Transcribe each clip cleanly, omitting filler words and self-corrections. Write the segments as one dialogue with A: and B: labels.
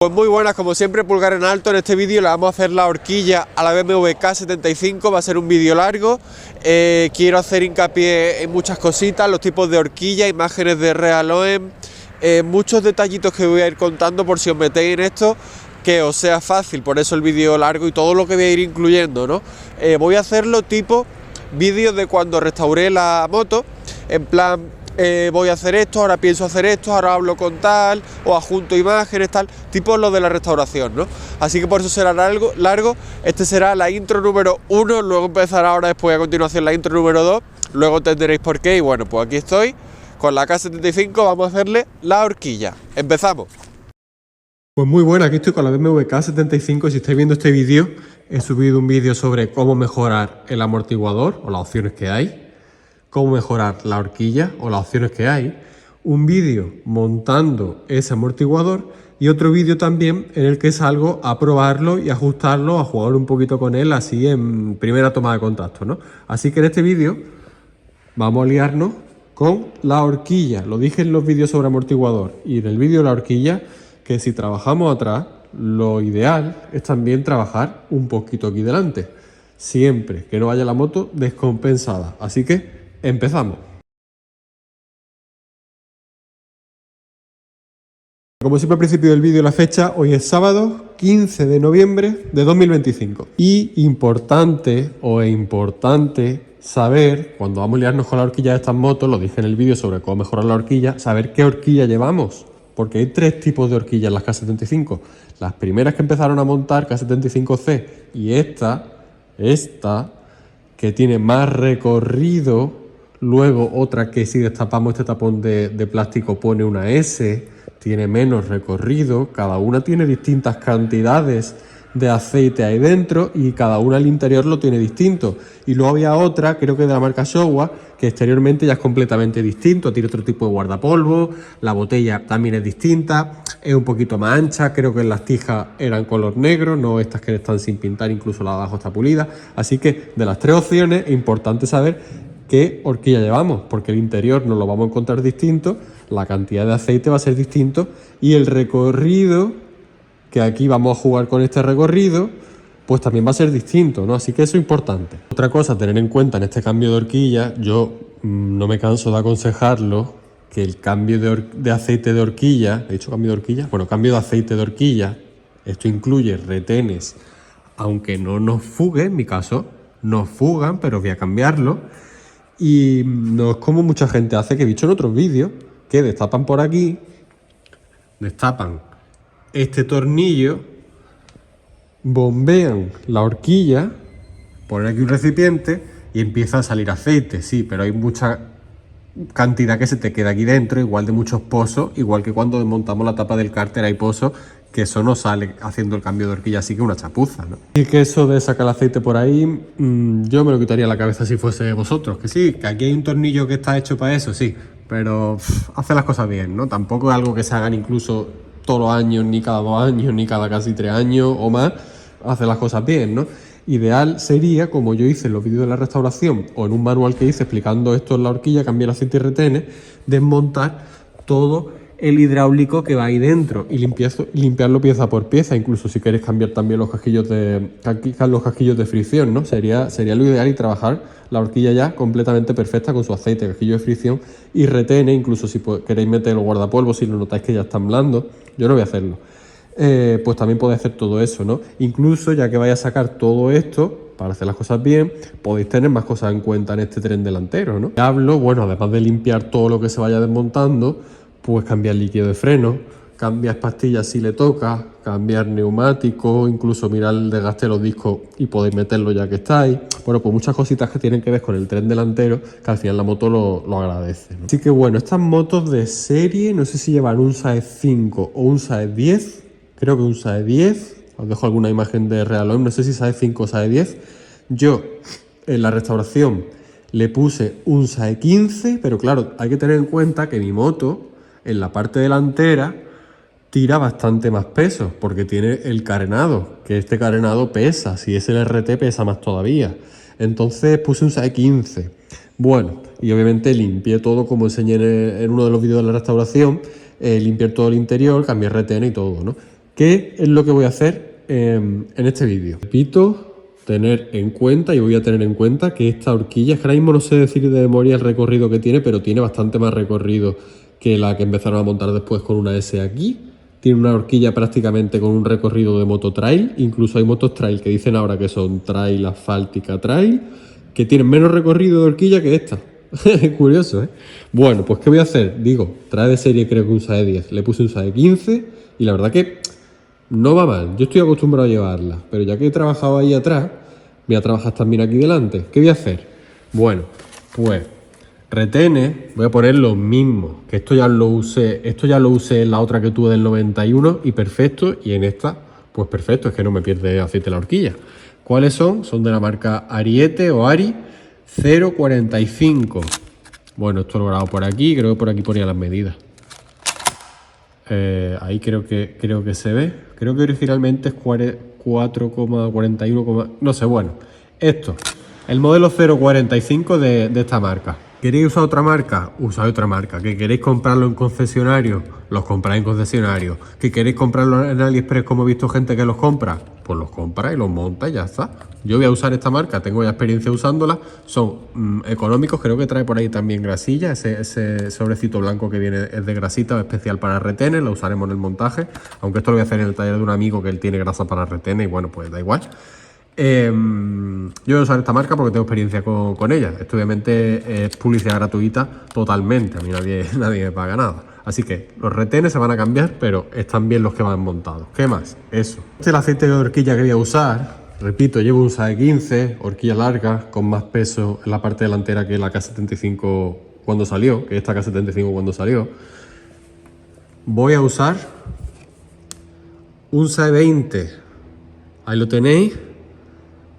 A: Pues muy buenas, como siempre, pulgar en alto. En este vídeo le vamos a hacer la horquilla a la BMW K75, va a ser un vídeo largo. Quiero hacer hincapié en muchas cositas, los tipos de horquilla, imágenes de Real OEM, muchos detallitos que voy a ir contando por si os metéis en esto, que os sea fácil, por eso el vídeo largo y todo lo que voy a ir incluyendo, ¿no? Voy a hacerlo tipo vídeos de cuando restauré la moto, en plan... voy a hacer esto, ahora pienso hacer esto, ahora hablo con tal, o adjunto imágenes, tal, tipo lo de la restauración, ¿no? Así que por eso será largo. Este será la intro número 1, luego empezará ahora después a continuación la intro número 2, luego entenderéis por qué, y bueno, pues aquí estoy, con la K75, vamos a hacerle la horquilla. ¡Empezamos! Pues muy buena, aquí estoy con la BMW K75, si estáis viendo este vídeo, he subido un vídeo sobre cómo mejorar el amortiguador, o las opciones que hay, cómo mejorar la horquilla o las opciones que hay, un vídeo montando ese amortiguador y otro vídeo también en el que salgo a probarlo y ajustarlo, a jugar un poquito con él así en primera toma de contacto, ¿no? Así que en este vídeo vamos a liarnos con la horquilla. Lo dije en los vídeos sobre amortiguador y en el vídeo de la horquilla, que si trabajamos atrás, lo ideal es también trabajar un poquito aquí delante, siempre que no vaya la moto descompensada. Así que empezamos. Como siempre al principio del vídeo la fecha, hoy es sábado 15 de noviembre de 2025. Y importante saber, cuando vamos a liarnos con la horquilla de estas motos, lo dije en el vídeo sobre cómo mejorar la horquilla, saber qué horquilla llevamos. Porque hay tres tipos de horquillas en las K75. Las primeras que empezaron a montar, K75C, y esta, que tiene más recorrido. Luego otra que si destapamos este tapón de plástico pone una S, tiene menos recorrido, cada una tiene distintas cantidades de aceite ahí dentro y cada una al interior lo tiene distinto. Y luego había otra, creo que de la marca Showa, que exteriormente ya es completamente distinto, tiene otro tipo de guardapolvo, la botella también es distinta, es un poquito más ancha, creo que las tijas eran color negro, no estas que están sin pintar, incluso la de abajo está pulida. Así que de las tres opciones es importante saber qué horquilla llevamos, porque el interior nos lo vamos a encontrar distinto, la cantidad de aceite va a ser distinto y el recorrido, que aquí vamos a jugar con este recorrido, pues también va a ser distinto, ¿no? Así que eso es importante. Otra cosa a tener en cuenta en este cambio de horquilla, yo no me canso de aconsejarlo, que el cambio de aceite de horquilla, ¿he dicho cambio de horquilla? Bueno, cambio de aceite de horquilla, esto incluye retenes, aunque no nos fugue, en mi caso, nos fugan, pero voy a cambiarlo. Y no es como mucha gente hace, que he visto en otros vídeos, que destapan por aquí, destapan este tornillo, bombean la horquilla, ponen aquí un recipiente y empieza a salir aceite. Sí, pero hay mucha cantidad que se te queda aquí dentro, igual de muchos pozos, igual que cuando desmontamos la tapa del cárter hay pozos, que eso no sale haciendo el cambio de horquilla, así que una chapuza, ¿no? Y que eso de sacar el aceite por ahí, yo me lo quitaría la cabeza si fuese vosotros. Que sí, que aquí hay un tornillo que está hecho para eso, sí, pero hace las cosas bien, ¿no? Tampoco es algo que se hagan incluso todos los años, ni cada 2 años, ni cada casi 3 años o más, hace las cosas bien, ¿no? Ideal sería, como yo hice en los vídeos de la restauración o en un manual que hice explicando esto en la horquilla, cambiar aceite y retenes, desmontar todo el hidráulico que va ahí dentro y limpiarlo pieza por pieza, incluso si queréis cambiar también los casquillos de fricción, ¿no? Sería lo ideal, y trabajar la horquilla ya completamente perfecta con su aceite, casquillo de fricción y retene, incluso si queréis meter el guardapolvo, si lo notáis que ya están blandos, yo no voy a hacerlo. Pues también podéis hacer todo eso, ¿no? Incluso ya que vais a sacar todo esto, para hacer las cosas bien, podéis tener más cosas en cuenta en este tren delantero, ¿no? Hablo, bueno, además de limpiar todo lo que se vaya desmontando, pues cambiar líquido de freno, cambiar pastillas si le toca, cambiar neumáticos, incluso mirar el desgaste de los discos y podéis meterlo ya que estáis. Bueno, pues muchas cositas que tienen que ver con el tren delantero, que al final la moto lo agradece, ¿no? Así que bueno, estas motos de serie, no sé si llevan un SAE 5 o un SAE 10, creo que un SAE 10, os dejo alguna imagen de Real OEM, no sé si SAE 5 o SAE 10. Yo en la restauración le puse un SAE 15, pero claro, hay que tener en cuenta que mi moto en la parte delantera tira bastante más peso, porque tiene el carenado, que este carenado pesa, si es el RT pesa más todavía. Entonces puse un SAE 15. Bueno, y obviamente limpié todo como enseñé en uno de los vídeos de la restauración, limpié todo el interior, cambié RTN y todo, ¿no? ¿Qué es lo que voy a hacer en este vídeo? Repito, tener en cuenta, y voy a tener en cuenta que esta horquilla, es que ahora mismo no sé decir de memoria el recorrido que tiene, pero tiene bastante más recorrido que la que empezaron a montar después con una S aquí. Tiene una horquilla prácticamente con un recorrido de mototrail, incluso hay motos trail que dicen ahora que son trail, asfáltica, trail, que tienen menos recorrido de horquilla que esta. Curioso, ¿eh? Bueno, pues ¿qué voy a hacer? Digo, trae de serie creo que un SAE 10, le puse un SAE 15 y la verdad que no va mal, yo estoy acostumbrado a llevarla, pero ya que he trabajado ahí atrás, voy a trabajar también aquí delante. ¿Qué voy a hacer? Bueno, pues retenes, voy a poner los mismos, que esto ya lo usé en la otra que tuve del 91 y perfecto, y en esta, pues perfecto, es que no me pierde aceite la horquilla. ¿Cuáles son? Son de la marca Ariete o Ari 045. Bueno, esto lo he grabado por aquí, creo que por aquí ponía las medidas. Ahí creo que se ve. Creo que originalmente es 4,41, no sé, bueno. Esto, el modelo 045 de esta marca. ¿Queréis usar otra marca? Usad otra marca. ¿Que queréis comprarlo en concesionario? Los compráis en concesionario. ¿Que queréis comprarlo en AliExpress como he visto gente que los compra? Pues los compra y los monta y ya está. Yo voy a usar esta marca, tengo ya experiencia usándola. Son económicos, creo que trae por ahí también grasilla. Ese sobrecito blanco que viene es de grasita, especial para retenes, lo usaremos en el montaje. Aunque esto lo voy a hacer en el taller de un amigo que él tiene grasa para retenes y bueno, pues da igual. Yo voy a usar esta marca porque tengo experiencia con ella. Esto obviamente es publicidad gratuita totalmente. A mí nadie me paga nada. Así que los retenes se van a cambiar, pero están bien los que van montados. ¿Qué más? Eso. Este es el aceite de horquilla que voy a usar. Repito, llevo un SAE 15, horquilla larga, con más peso en la parte delantera que la K75 cuando salió, que esta K75 cuando salió. Voy a usar un SAE 20. Ahí lo tenéis.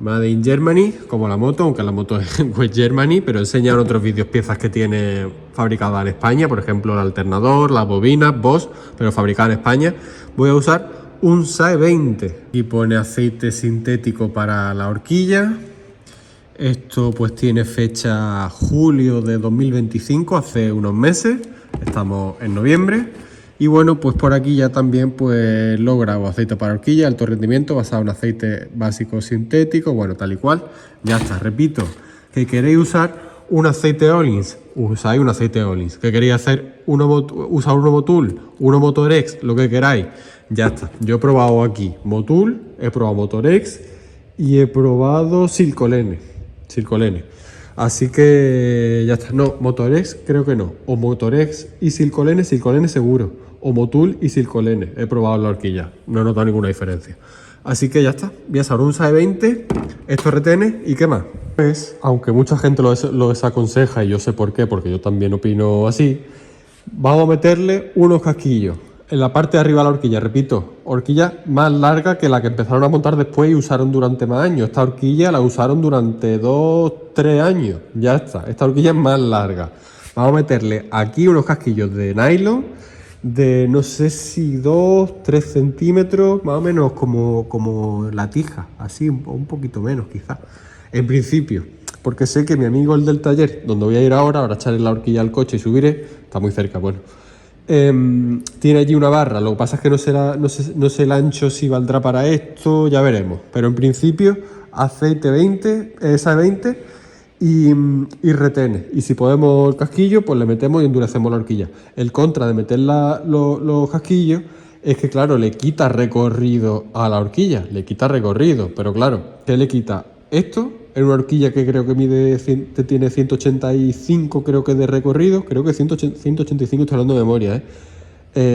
A: Made in Germany, como la moto, aunque la moto es West Germany, pero enseñan otros vídeos piezas que tiene fabricadas en España, por ejemplo el alternador, las bobinas, Bosch, pero fabricada en España. Voy a usar un SAE 20 y pone aceite sintético para la horquilla. Esto pues tiene fecha julio de 2025, hace unos meses, estamos en noviembre. Y bueno, pues por aquí ya también pues lo grabo, aceite para horquilla, alto rendimiento, basado en aceite básico sintético, bueno, tal y cual. Ya está, repito, que queréis usar un aceite Öhlins, usáis un aceite Öhlins. Que queréis hacer usar un Motul, uno Motorex, lo que queráis. Ya está, yo he probado aquí Motul, he probado Motorex y he probado Silcolene. Así que ya está. No, Motorex creo que no. O Motorex y Silcolene seguro. O Motul y Silcolene. He probado la horquilla. No he notado ninguna diferencia. Así que ya está. Voy a usar un SAE 20, estos retenes y qué más. Pues, aunque mucha gente lo desaconseja y yo sé por qué, porque yo también opino así, vamos a meterle unos casquillos en la parte de arriba de la horquilla. Repito, horquilla más larga que la que empezaron a montar después y usaron durante más años. Esta horquilla la usaron durante 2-3 años. Ya está, esta horquilla es más larga. Vamos a meterle aquí unos casquillos de nylon de no sé si 2-3 centímetros, más o menos como la tija, así un poquito menos quizás, en principio. Porque sé que mi amigo el del taller, donde voy a ir ahora echarle la horquilla al coche y subiré, está muy cerca, bueno. Tiene allí una barra, lo que pasa es que no sé el ancho si valdrá para esto, ya veremos. Pero en principio, aceite 20, esa 20 y retenes. Y si podemos el casquillo, pues le metemos y endurecemos la horquilla. El contra de meter los casquillos es que, claro, le quita recorrido a la horquilla, le quita recorrido, pero claro, ¿qué le quita? Esto en una horquilla que creo que tiene 185 creo que de recorrido, creo que 185, estoy hablando de memoria,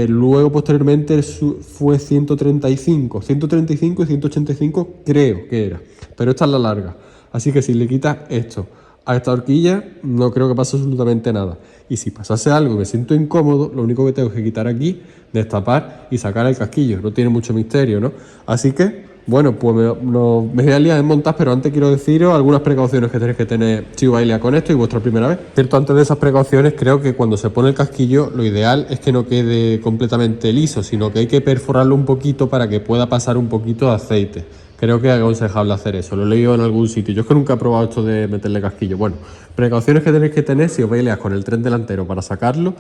A: luego posteriormente fue 135 y 185 creo que era, pero esta es la larga, así que si le quitas esto a esta horquilla no creo que pase absolutamente nada, y si pasase algo y me siento incómodo, lo único que tengo que quitar aquí, destapar y sacar el casquillo, no tiene mucho misterio, ¿no? Así que bueno, pues me voy a liar en montar, pero antes quiero deciros algunas precauciones que tenéis que tener si vais a liar con esto y vuestra primera vez. Cierto, antes de esas precauciones, creo que cuando se pone el casquillo, lo ideal es que no quede completamente liso, sino que hay que perforarlo un poquito para que pueda pasar un poquito de aceite. Creo que es aconsejable hacer eso, lo he leído en algún sitio. Yo es que nunca he probado esto de meterle casquillo. Bueno, precauciones que tenéis que tener si os vais a liar con el tren delantero para sacarlo.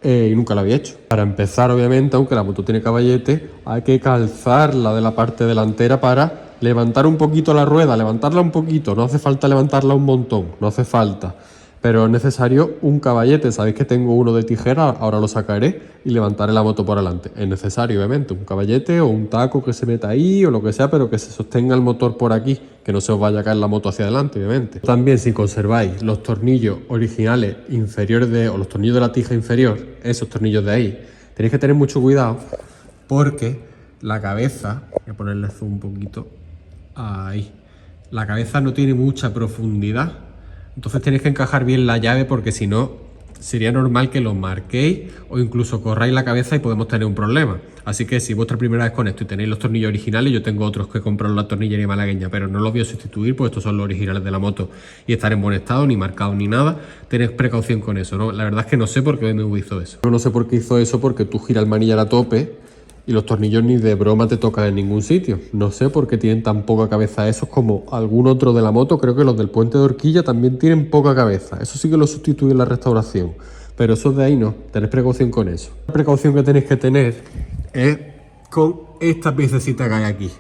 A: y nunca lo había hecho. Para empezar, obviamente, aunque la moto tiene caballete, hay que calzarla de la parte delantera para levantar un poquito la rueda, levantarla un poquito, no hace falta levantarla un montón, no hace falta. Pero es necesario un caballete, sabéis que tengo uno de tijera, ahora lo sacaré y levantaré la moto por adelante. Es necesario, obviamente, un caballete o un taco que se meta ahí o lo que sea, pero que se sostenga el motor por aquí, que no se os vaya a caer la moto hacia adelante, obviamente. También, si conserváis los tornillos originales inferiores o los tornillos de la tija inferior, esos tornillos de ahí, tenéis que tener mucho cuidado porque la cabeza, voy a ponerle zoom un poquito, ahí, la cabeza no tiene mucha profundidad. Entonces tenéis que encajar bien la llave porque si no sería normal que lo marquéis o incluso corráis la cabeza y podemos tener un problema. Así que si vuestra primera vez con esto y tenéis los tornillos originales, yo tengo otros que he comprado en la tornillería malagueña, pero no los voy a sustituir porque estos son los originales de la moto y están en buen estado, ni marcados ni nada. Tenéis precaución con eso, ¿no? La verdad es que no sé por qué BMW hizo eso. Yo no sé por qué hizo eso porque tú giras el manillar a tope y los tornillos ni de broma te tocan en ningún sitio. No sé por qué tienen tan poca cabeza esos como algún otro de la moto. Creo que los del puente de horquilla también tienen poca cabeza. Eso sí que lo sustituye en la restauración. Pero esos de ahí no. Tenéis precaución con eso. La precaución que tenéis que tener es con esta piececita que hay aquí.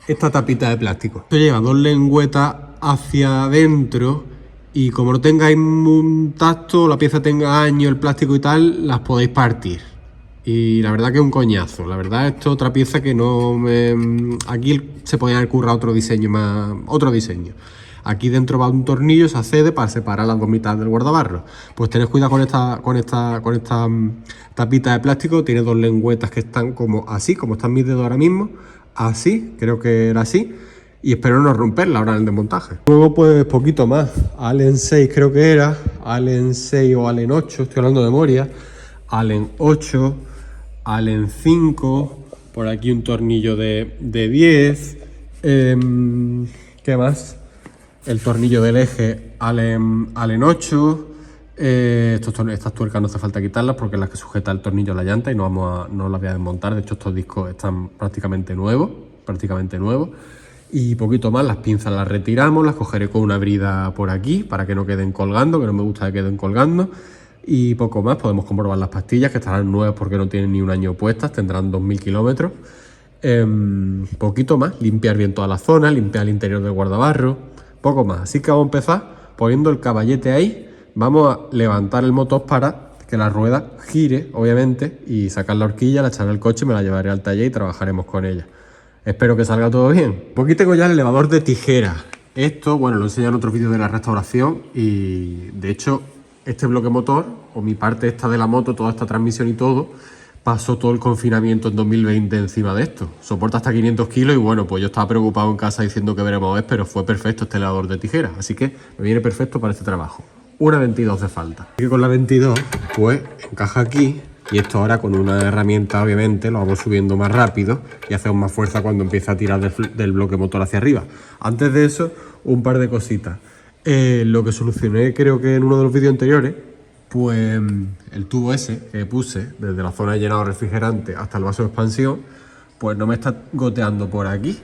A: Esta tapita de plástico. Esto lleva dos lengüetas hacia adentro y como no tengáis un tacto, la pieza tenga años, el plástico y tal, las podéis partir. Y la verdad que es un coñazo. La verdad esto es otra pieza que no me... Aquí se podía haber currado otro diseño más... Otro diseño. Aquí dentro va un tornillo, se accede para separar las dos mitades del guardabarros. Pues tened cuidado con esta tapita de plástico. Tiene dos lengüetas que están como así, como están mis dedos ahora mismo. Así, creo que era así. Y espero no romperla ahora en el desmontaje. Luego pues poquito más. Allen 6 creo que era. Allen 6 o Allen 8, estoy hablando de memoria. Allen 8... Allen 5, por aquí un tornillo de 10, ¿qué más? El tornillo del eje Allen 8, estas tuercas no hace falta quitarlas porque es las que sujeta el tornillo a la llanta y no las voy a desmontar. De hecho estos discos están prácticamente nuevos, y poquito más. Las pinzas las retiramos, las cogeré con una brida por aquí para que no queden colgando, que no me gusta que queden colgando. Y poco más, podemos comprobar las pastillas que estarán nuevas porque no tienen ni un año puestas, tendrán 2000 kilómetros. Poquito más, limpiar bien toda la zona, limpiar el interior del guardabarro, poco más. Así que vamos a empezar poniendo el caballete ahí, vamos a levantar el motor para que la rueda gire, obviamente, y sacar la horquilla, la echaré al coche, me la llevaré al taller y trabajaremos con ella. Espero que salga todo bien. Aquí tengo ya el elevador de tijera. Esto, bueno, lo enseñé en otros vídeos de la restauración y de hecho este bloque motor, o mi parte esta de la moto, toda esta transmisión y todo, pasó todo el confinamiento en 2020 encima de esto. Soporta hasta 500 kilos y bueno, pues yo estaba preocupado en casa diciendo que veremos a ver, pero fue perfecto este elevador de tijera. Así que me viene perfecto para este trabajo. Una 22 de falta. Y con la 22, pues encaja aquí. Y esto ahora con una herramienta, obviamente, lo vamos subiendo más rápido y hacemos más fuerza cuando empieza a tirar del bloque motor hacia arriba. Antes de eso, un par de cositas. Lo que solucioné creo que en uno de los vídeos anteriores, pues el tubo ese que puse desde la zona de llenado refrigerante hasta el vaso de expansión, pues no me está goteando por aquí.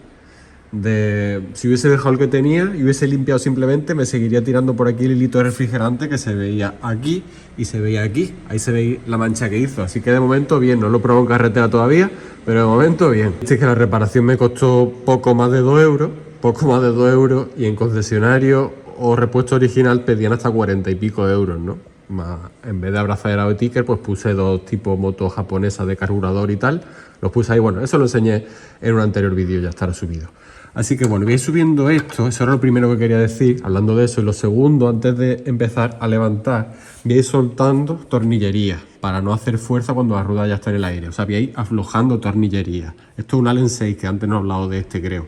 A: Si hubiese dejado el que tenía y hubiese limpiado simplemente, me seguiría tirando por aquí el hilito de refrigerante que se veía aquí y se veía aquí. Ahí se ve la mancha que hizo. Así que de momento bien, no lo he probado en carretera todavía, pero de momento bien. Es que la reparación me costó poco más de 2 euros, y en concesionario o repuesto original pedían hasta 40 y pico euros, ¿no? Más, en vez de abrazadera o ticker, pues puse dos tipos motos japonesas de carburador y tal. Los puse ahí, bueno, eso lo enseñé en un anterior vídeo, ya estará subido. Así que bueno, voy a ir subiendo esto, eso era lo primero que quería decir, hablando de eso. Y lo segundo, antes de empezar a levantar, voy a ir soltando tornillería para no hacer fuerza cuando la rueda ya está en el aire. O sea, voy a ir aflojando tornillería. Esto es un Allen 6, que antes no he hablado de este, creo.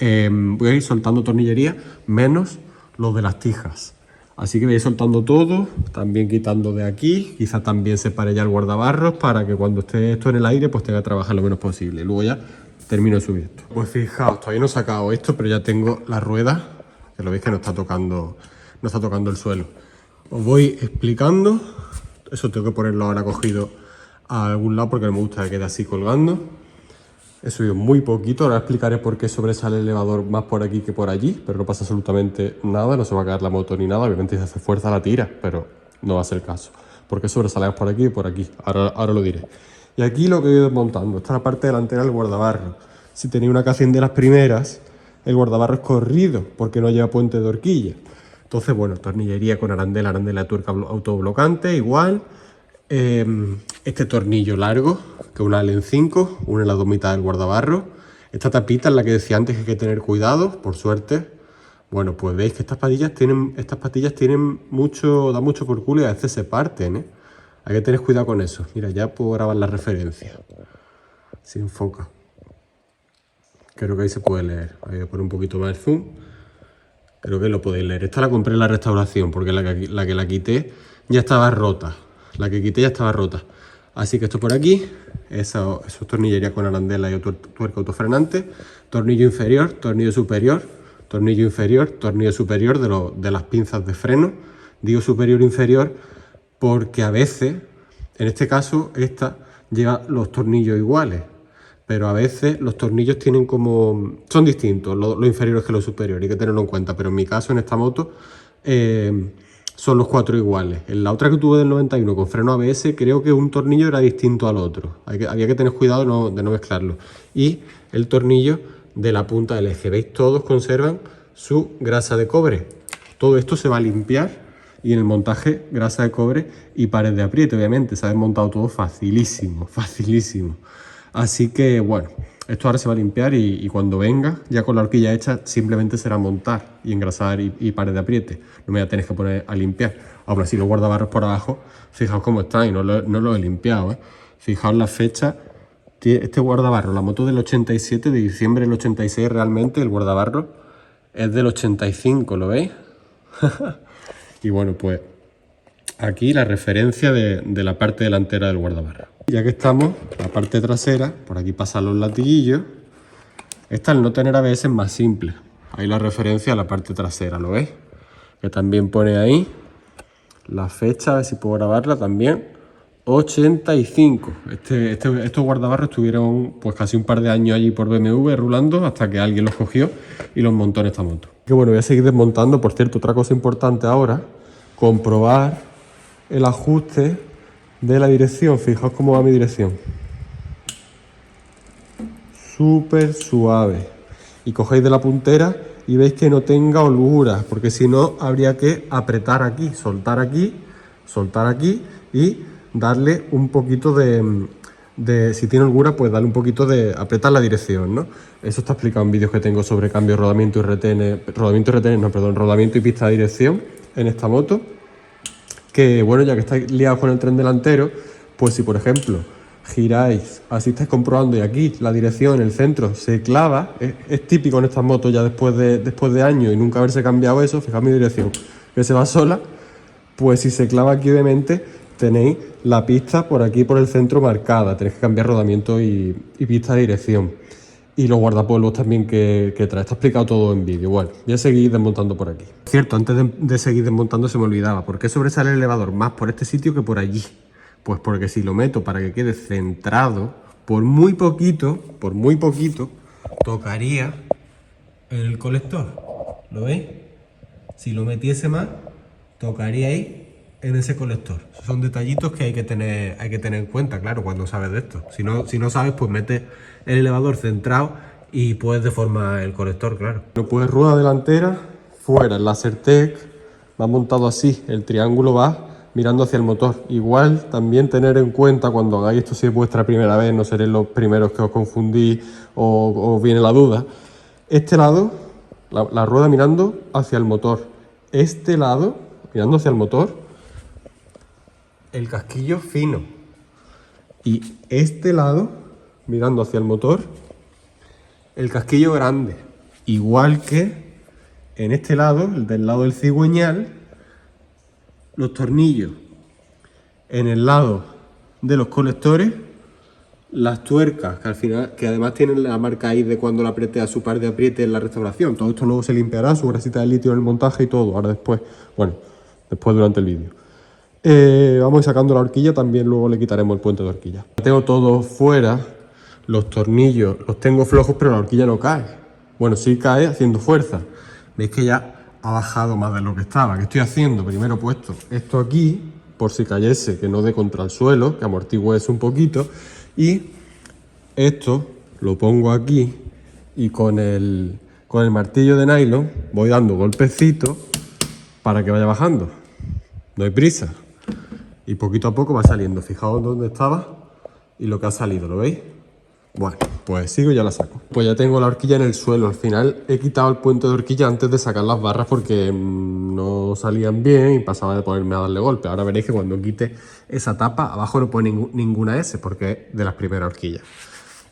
A: Voy a ir soltando tornillería, menos los de las tijas. Así que voy a ir soltando todo, también quitando de aquí, quizá también separe ya el guardabarros para que cuando esté esto en el aire pues tenga que trabajar lo menos posible. Luego ya termino de subir esto. Pues fijaos, todavía no he sacado esto, pero ya tengo la rueda, que lo veis que no está tocando el suelo. Os voy explicando, eso tengo que ponerlo ahora cogido a algún lado porque no me gusta que quede así colgando. He subido muy poquito, ahora explicaré por qué sobresale el elevador más por aquí que por allí, pero no pasa absolutamente nada, no se va a caer la moto ni nada. Obviamente si hace fuerza la tira, pero no va a ser el caso. por qué sobresalen por aquí y por aquí. Ahora lo diré. Y aquí lo que he ido desmontando, esta es la parte delantera del guardabarro. Si tenéis una K100 de las primeras, el guardabarro es corrido porque no lleva puente de horquilla. Entonces, bueno, tornillería con arandela de tuerca autoblocante, igual. Este tornillo largo, que es una Allen 5, une las dos mitades del guardabarro. Esta tapita es la que decía antes que hay que tener cuidado, por suerte. Bueno, pues veis que estas patillas tienen mucho, da mucho por culo y a veces se parten, ¿eh? Hay que tener cuidado con eso. Mira, ya puedo grabar la referencia. Se enfoca. Creo que ahí se puede leer. Voy a poner un poquito más el zoom. Creo que lo podéis leer. Esta la compré en la restauración porque la que la quité ya estaba rota. La que quité ya estaba rota. Así que esto por aquí, eso tornillería con arandela y tuerca autofrenante. Tornillo inferior, tornillo superior, tornillo inferior, tornillo superior de las pinzas de freno. Digo superior e inferior porque a veces, en este caso, esta lleva los tornillos iguales. Pero a veces los tornillos tienen como... son distintos, los inferiores que los superiores, hay que tenerlo en cuenta. Pero en mi caso, en esta moto, son los 4 iguales. En la otra que tuve del 91 con freno ABS, creo que un tornillo era distinto al otro. Había que tener cuidado de no mezclarlo. Y el tornillo de la punta del eje. ¿Veis? Todos conservan su grasa de cobre. Todo esto se va a limpiar. Y en el montaje, grasa de cobre y pared de apriete, obviamente. Se ha desmontado todo facilísimo, facilísimo. Así que, bueno, esto ahora se va a limpiar y cuando venga, ya con la horquilla hecha, simplemente será montar y engrasar y pared de apriete. No me voy a tener que poner a limpiar. Ahora sí, los guardabarros por abajo, fijaos cómo están y no lo he limpiado, ¿eh? Fijaos la fecha. Este guardabarro, la moto del 87, de diciembre del 86 realmente, el guardabarro es del 85, ¿lo veis? Y bueno, pues aquí la referencia de la parte delantera del guardabarro. Ya que estamos, la parte trasera, por aquí pasan los latiguillos. Esta al no tener ABS es más simple. Ahí la referencia a la parte trasera, ¿lo veis? Que también pone ahí la fecha, a ver si puedo grabarla también. 85. Estos guardabarros estuvieron pues casi un par de años allí por BMW rulando hasta que alguien los cogió y los montó en esta moto. Que bueno, voy a seguir desmontando. Por cierto, otra cosa importante ahora, comprobar el ajuste de la dirección. Fijaos cómo va mi dirección. Súper suave. Y cogéis de la puntera y veis que no tenga holguras, porque si no habría que apretar aquí, soltar aquí y darle un poquito de si tiene holgura, pues darle un poquito de apretar la dirección, ¿no? Eso está explicado en vídeos que tengo sobre cambio, rodamiento y pista de dirección en esta moto. Que bueno, ya que estáis liados con el tren delantero, pues si por ejemplo giráis, así estáis comprobando y aquí la dirección en el centro se clava, es típico en estas motos ya después de años y nunca haberse cambiado eso, fijaos mi dirección, que se va sola, pues si se clava aquí obviamente tenéis la pista por aquí por el centro marcada, tenéis que cambiar rodamiento y pista de dirección. Y los guardapolvos también que trae. Está explicado todo en vídeo. Bueno, voy a seguir desmontando por aquí. Cierto, antes de seguir desmontando se me olvidaba. ¿Por qué sobresale el elevador más por este sitio que por allí? Pues porque si lo meto para que quede centrado, por muy poquito, tocaría en el colector. ¿Lo veis? Si lo metiese más, tocaría ahí en ese colector. Son detallitos que hay que tener en cuenta, claro, cuando sabes de esto. Si no sabes, pues metes el elevador centrado y puedes deformar el colector, claro. No puedes rueda delantera, fuera, el Lasertec va montado así, el triángulo va mirando hacia el motor. Igual también tener en cuenta cuando hagáis esto, si es vuestra primera vez, no seréis los primeros que os confundís o viene la duda. Este lado, la rueda mirando hacia el motor. Este lado, mirando hacia el motor, el casquillo fino. Y este lado, mirando hacia el motor, el casquillo grande. Igual que en este lado, el del lado del cigüeñal, los tornillos en el lado de los colectores, las tuercas, que al final, que además tienen la marca ahí de cuando la apriete a su par de apriete en la restauración. Todo esto luego se limpiará, su grasita de litio en el montaje y todo. Ahora después, bueno, después durante el vídeo. Vamos a ir sacando la horquilla, también luego le quitaremos el puente de horquilla. Tengo todo fuera, los tornillos los tengo flojos, pero la horquilla no cae. Bueno, sí cae haciendo fuerza. Veis que ya ha bajado más de lo que estaba. ¿Qué estoy haciendo? Primero he puesto esto aquí por si cayese, que no dé contra el suelo, que amortigüe eso un poquito. Y esto lo pongo aquí y con el martillo de nylon voy dando golpecitos para que vaya bajando. No hay prisa. Y poquito a poco va saliendo. Fijaos dónde estaba y lo que ha salido, ¿lo veis? Bueno, pues sigo y ya la saco. Pues ya tengo la horquilla en el suelo. Al final he quitado el puente de horquilla antes de sacar las barras porque no salían bien y pasaba de ponerme a darle golpe. Ahora veréis que cuando quite esa tapa, abajo no pone ninguna S porque es de las primeras horquillas.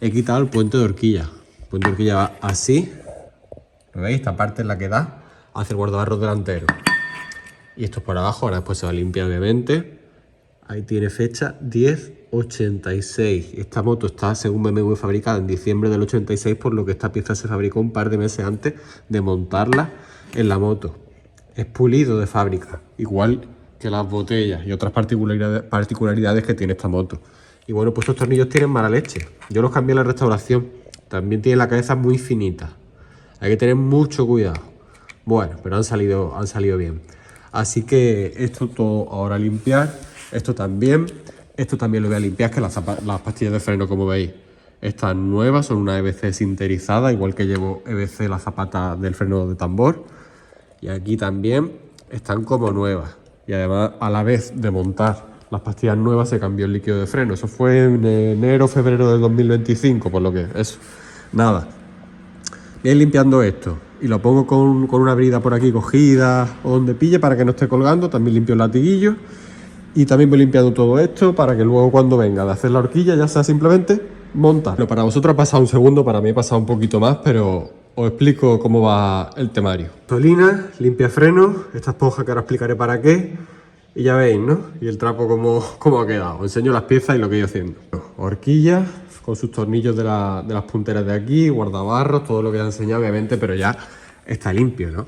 A: He quitado el puente de horquilla. El puente de horquilla va así. ¿Lo veis? Esta parte es la que da hacia el guardabarros delantero. Y esto es por abajo. Ahora después se va a limpiar obviamente. Ahí tiene fecha 1086. Esta moto está, según BMW, fabricada en diciembre del 86, por lo que esta pieza se fabricó un par de meses antes de montarla en la moto. Es pulido de fábrica, igual que las botellas y otras particularidades que tiene esta moto. Y bueno, pues estos tornillos tienen mala leche. Yo los cambié en la restauración. También tienen la cabeza muy finita. Hay que tener mucho cuidado. Bueno, pero han salido bien. Así que esto todo ahora a limpiar. Esto también lo voy a limpiar, que las pastillas de freno, como veis, están nuevas, son una EBC sinterizada, igual que llevo EBC la zapata del freno de tambor. Y aquí también están como nuevas. Y además, a la vez de montar las pastillas nuevas, se cambió el líquido de freno. Eso fue en enero, febrero del 2025, por lo que eso. Nada. Voy a ir limpiando esto. Y lo pongo con una brida por aquí cogida o donde pille para que no esté colgando. También limpio el latiguillo. Y también voy limpiando todo esto para que luego cuando venga de hacer la horquilla ya sea simplemente montar. Bueno, para vosotros ha pasado un segundo, para mí ha pasado un poquito más, pero os explico cómo va el temario. Gasolina, limpia freno, esta esponja que ahora explicaré para qué. Y ya veis, ¿no? Y el trapo cómo ha quedado. Os enseño las piezas y lo que he ido haciendo. Horquilla con sus tornillos de las punteras de aquí, guardabarros, todo lo que he enseñado obviamente, pero ya está limpio, ¿no?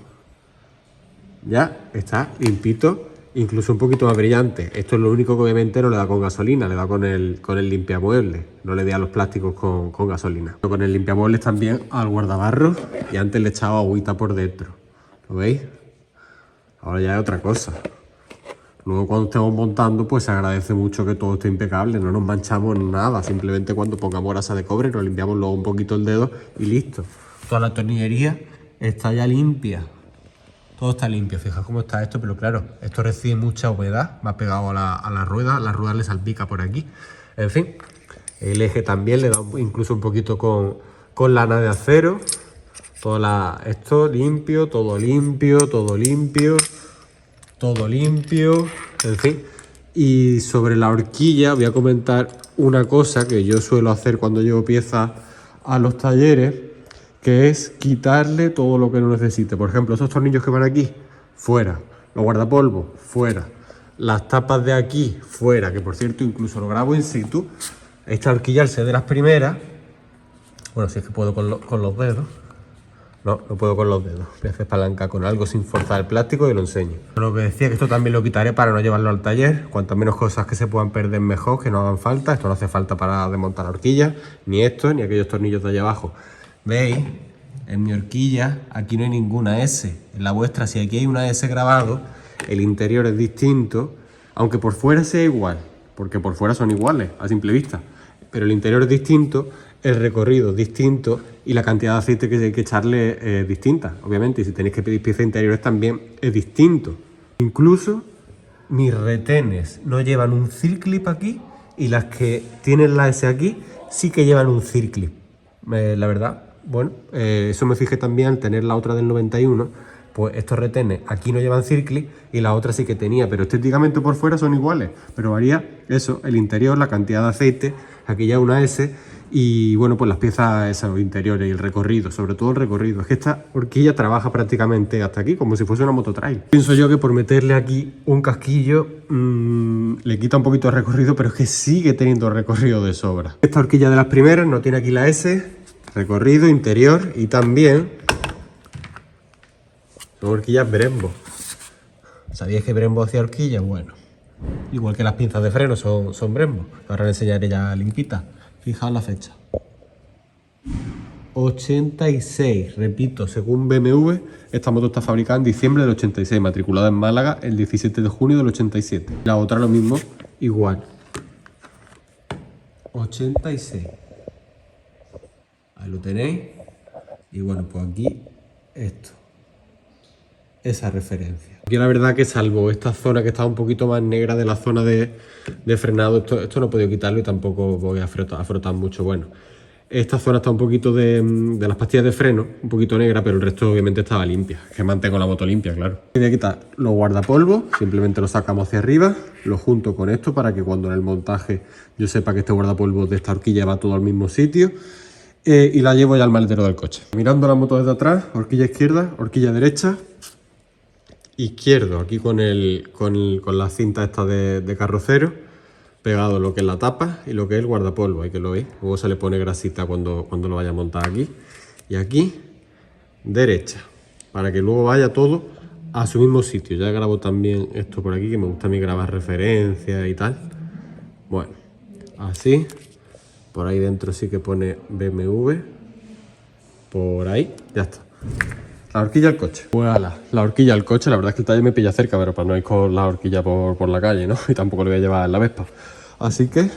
A: Ya está limpito. Incluso un poquito más brillante. Esto es lo único que obviamente no le da con gasolina, le da con el limpiamuebles. No le da a los plásticos con gasolina. Con el limpiamuebles también al guardabarros y antes le echaba agüita por dentro. ¿Lo veis? Ahora ya es otra cosa. Luego cuando estemos montando pues se agradece mucho que todo esté impecable, no nos manchamos nada. Simplemente cuando pongamos grasa de cobre nos limpiamos luego un poquito el dedo y listo. Toda la tornillería está ya limpia. Todo está limpio, fijaos cómo está esto, pero claro, esto recibe mucha humedad, va pegado a la rueda le salpica por aquí. En fin, el eje también le da incluso un poquito con lana de acero. Esto limpio, todo limpio, todo limpio, todo limpio, en fin. Y sobre la horquilla voy a comentar una cosa que yo suelo hacer cuando llevo piezas a los talleres, que es quitarle todo lo que no necesite. Por ejemplo, esos tornillos que van aquí, fuera. Los guardapolvos, fuera. Las tapas de aquí, fuera. Que por cierto, incluso lo grabo in situ. Esta horquilla, al ser de las primeras, bueno, si es que puedo con los dedos. No puedo con los dedos. Voy a hacer palanca con algo sin forzar el plástico y lo enseño. Lo que decía, que esto también lo quitaré para no llevarlo al taller. Cuantas menos cosas que se puedan perder, mejor, que no hagan falta. Esto no hace falta para desmontar la horquilla. Ni esto, ni aquellos tornillos de allá abajo. ¿Veis? En mi horquilla aquí no hay ninguna S. En la vuestra, si aquí hay una S grabado, el interior es distinto, aunque por fuera sea igual, porque por fuera son iguales a simple vista, pero el interior es distinto, el recorrido es distinto y la cantidad de aceite que hay que echarle es distinta, obviamente, y si tenéis que pedir piezas interiores también es distinto. Incluso mis retenes no llevan un circlip aquí y las que tienen la S aquí sí que llevan un circlip, la verdad. Bueno, eso me fijé también al tener la otra del 91, pues estos retenes aquí no llevan circlip y la otra sí que tenía, pero estéticamente por fuera son iguales, pero varía eso, el interior, la cantidad de aceite, aquí ya una S y bueno, pues las piezas esas interiores y el recorrido, sobre todo el recorrido. Es que esta horquilla trabaja prácticamente hasta aquí, como si fuese una mototrail. Pienso yo que por meterle aquí un casquillo le quita un poquito de recorrido, pero es que sigue teniendo recorrido de sobra. Esta horquilla de las primeras no tiene aquí la S, recorrido interior y también son horquillas Brembo. ¿Sabíais que Brembo hacía horquillas? Bueno, igual que las pinzas de freno son Brembo. Ahora les enseñaré ya limpita. Fijaos la fecha. 86. Repito, según BMW, esta moto está fabricada en diciembre del 86, matriculada en Málaga el 17 de junio del 87. La otra lo mismo, igual. 86. Ahí lo tenéis. Y bueno, pues aquí esto. Esa referencia. Aquí la verdad que salvo esta zona que está un poquito más negra de la zona de frenado, esto no he podido quitarlo y tampoco voy a frotar mucho. Bueno, esta zona está un poquito de las pastillas de freno, un poquito negra, pero el resto obviamente estaba limpia. Que mantengo la moto limpia, claro. Voy a quitar los guardapolvos, simplemente lo sacamos hacia arriba, lo junto con esto para que cuando en el montaje yo sepa que este guardapolvos de esta horquilla va todo al mismo sitio. Y la llevo ya al maletero del coche. Mirando la moto desde atrás, horquilla izquierda, horquilla derecha. Izquierdo, aquí con la cinta esta de carrocero, pegado lo que es la tapa y lo que es el guardapolvo, ahí que lo veis. Luego se le pone grasita cuando lo vaya a montar aquí. Y aquí, derecha, para que luego vaya todo a su mismo sitio. Ya grabo también esto por aquí, que me gusta a mí grabar referencias y tal. Bueno, así. Por ahí dentro sí que pone BMW. Por ahí, ya está. La horquilla al coche. Pues ala, la horquilla al coche. La verdad es que el taller me pilla cerca, pero para no ir con la horquilla por la calle, ¿no? Y tampoco lo voy a llevar en la Vespa. Así que,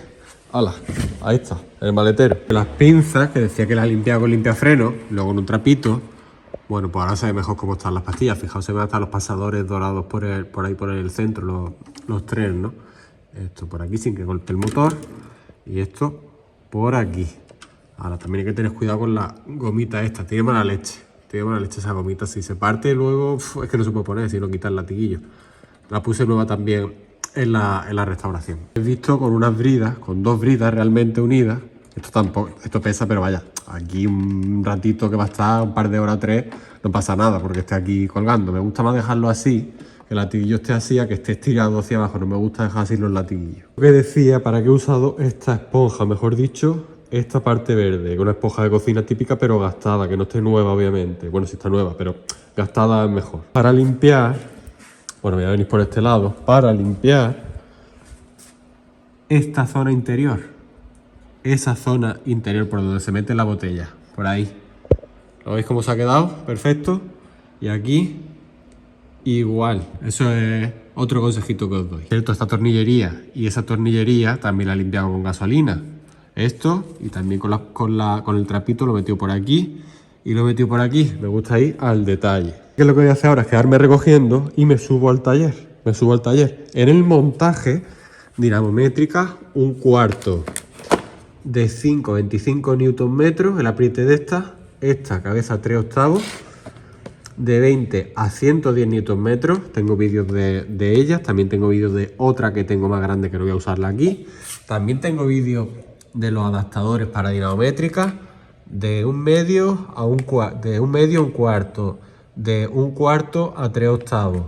A: ala, ahí está, en el maletero. Las pinzas, que decía que las limpiaba con limpiafreno, luego en un trapito. Bueno, pues ahora se ve mejor cómo están las pastillas. Fijaos, se ven hasta los pasadores dorados por ahí por el centro, los tres, ¿no? Esto por aquí sin que golpee el motor. Y esto por aquí. Ahora también hay que tener cuidado con la gomita esta. Tiene mala leche. Tiene mala leche esa gomita. Si se parte luego, es que no se puede poner, sino quitar el latiguillo. La puse nueva también en la restauración. He visto con unas bridas, con dos bridas realmente unidas. Esto tampoco, esto pesa, pero vaya, aquí un ratito que va a estar, un par de horas, 3, no pasa nada porque esté aquí colgando. Me gusta más dejarlo así, que el latiguillo esté así, a que esté estirado hacia abajo. No me gusta dejar así los latiguillos. Lo que decía, para qué he usado esta esponja, mejor dicho, esta parte verde, que es una esponja de cocina típica, pero gastada, que no esté nueva, obviamente. Bueno, sí está nueva, pero gastada es mejor. Para limpiar, bueno, voy a venir por este lado, para limpiar esta zona interior. Esa zona interior por donde se mete la botella, por ahí. ¿Lo veis cómo se ha quedado? Perfecto. Y aquí, igual. Eso es otro consejito que os doy. Cierto, esta tornillería y esa tornillería también la he limpiado con gasolina. Esto, y también con el trapito lo he metido por aquí y lo he metido por aquí. Me gusta ir al detalle. ¿Qué es lo que voy a hacer ahora? Es quedarme recogiendo y me subo al taller. En el montaje, dinamométrica, un cuarto de 5,25 Nm, el apriete de esta cabeza 3/8, de 20 a 110 Nm. Tengo vídeos de ellas, también tengo vídeos de otra que tengo más grande que no voy a usarla aquí. También tengo vídeos de los adaptadores para dinamométrica, de un medio a un cuarto, de un cuarto a 3/8,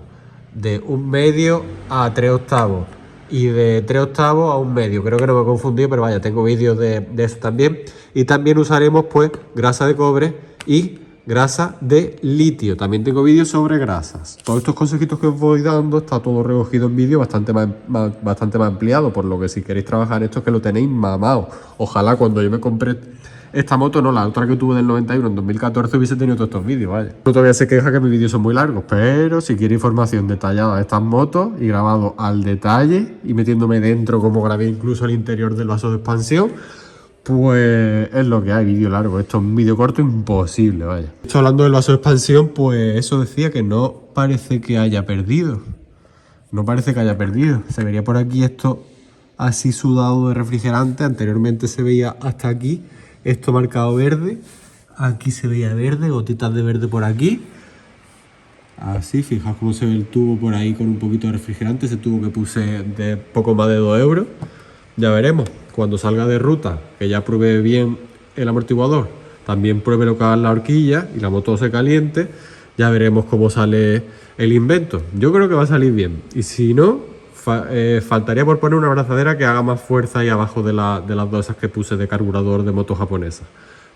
A: de un medio a 3/8. Y de 3/8 a un medio. Creo que no me he confundido, pero vaya, tengo vídeos de eso también. Y también usaremos pues grasa de cobre y grasa de litio. También tengo vídeos sobre grasas. Todos estos consejitos que os voy dando está todo recogido en vídeo bastante más ampliado, por lo que si queréis trabajar esto es que lo tenéis mamado. Ojalá cuando yo me compré esta moto, no, la otra que tuve del 91 en 2014 hubiese tenido todos estos vídeos, vaya. No todavía se queja que mis vídeos son muy largos, pero si quiere información detallada de estas motos y grabado al detalle y metiéndome dentro como grabé incluso el interior del vaso de expansión, pues es lo que hay, vídeo largo. Esto es un vídeo corto imposible, vaya. Esto hablando del vaso de expansión, pues eso decía que no parece que haya perdido. No parece que haya perdido. Se vería por aquí esto así sudado de refrigerante. Anteriormente se veía hasta aquí. Esto marcado verde, aquí se veía verde, gotitas de verde por aquí. Así, fijaos cómo se ve el tubo por ahí con un poquito de refrigerante, ese tubo que puse de poco más de 2 euros. Ya veremos, cuando salga de ruta, que ya pruebe bien el amortiguador, también pruebe lo que haga en la horquilla y la moto se caliente, ya veremos cómo sale el invento. Yo creo que va a salir bien, y si no, faltaría por poner una abrazadera que haga más fuerza ahí abajo de las dos esas que puse de carburador de moto japonesa.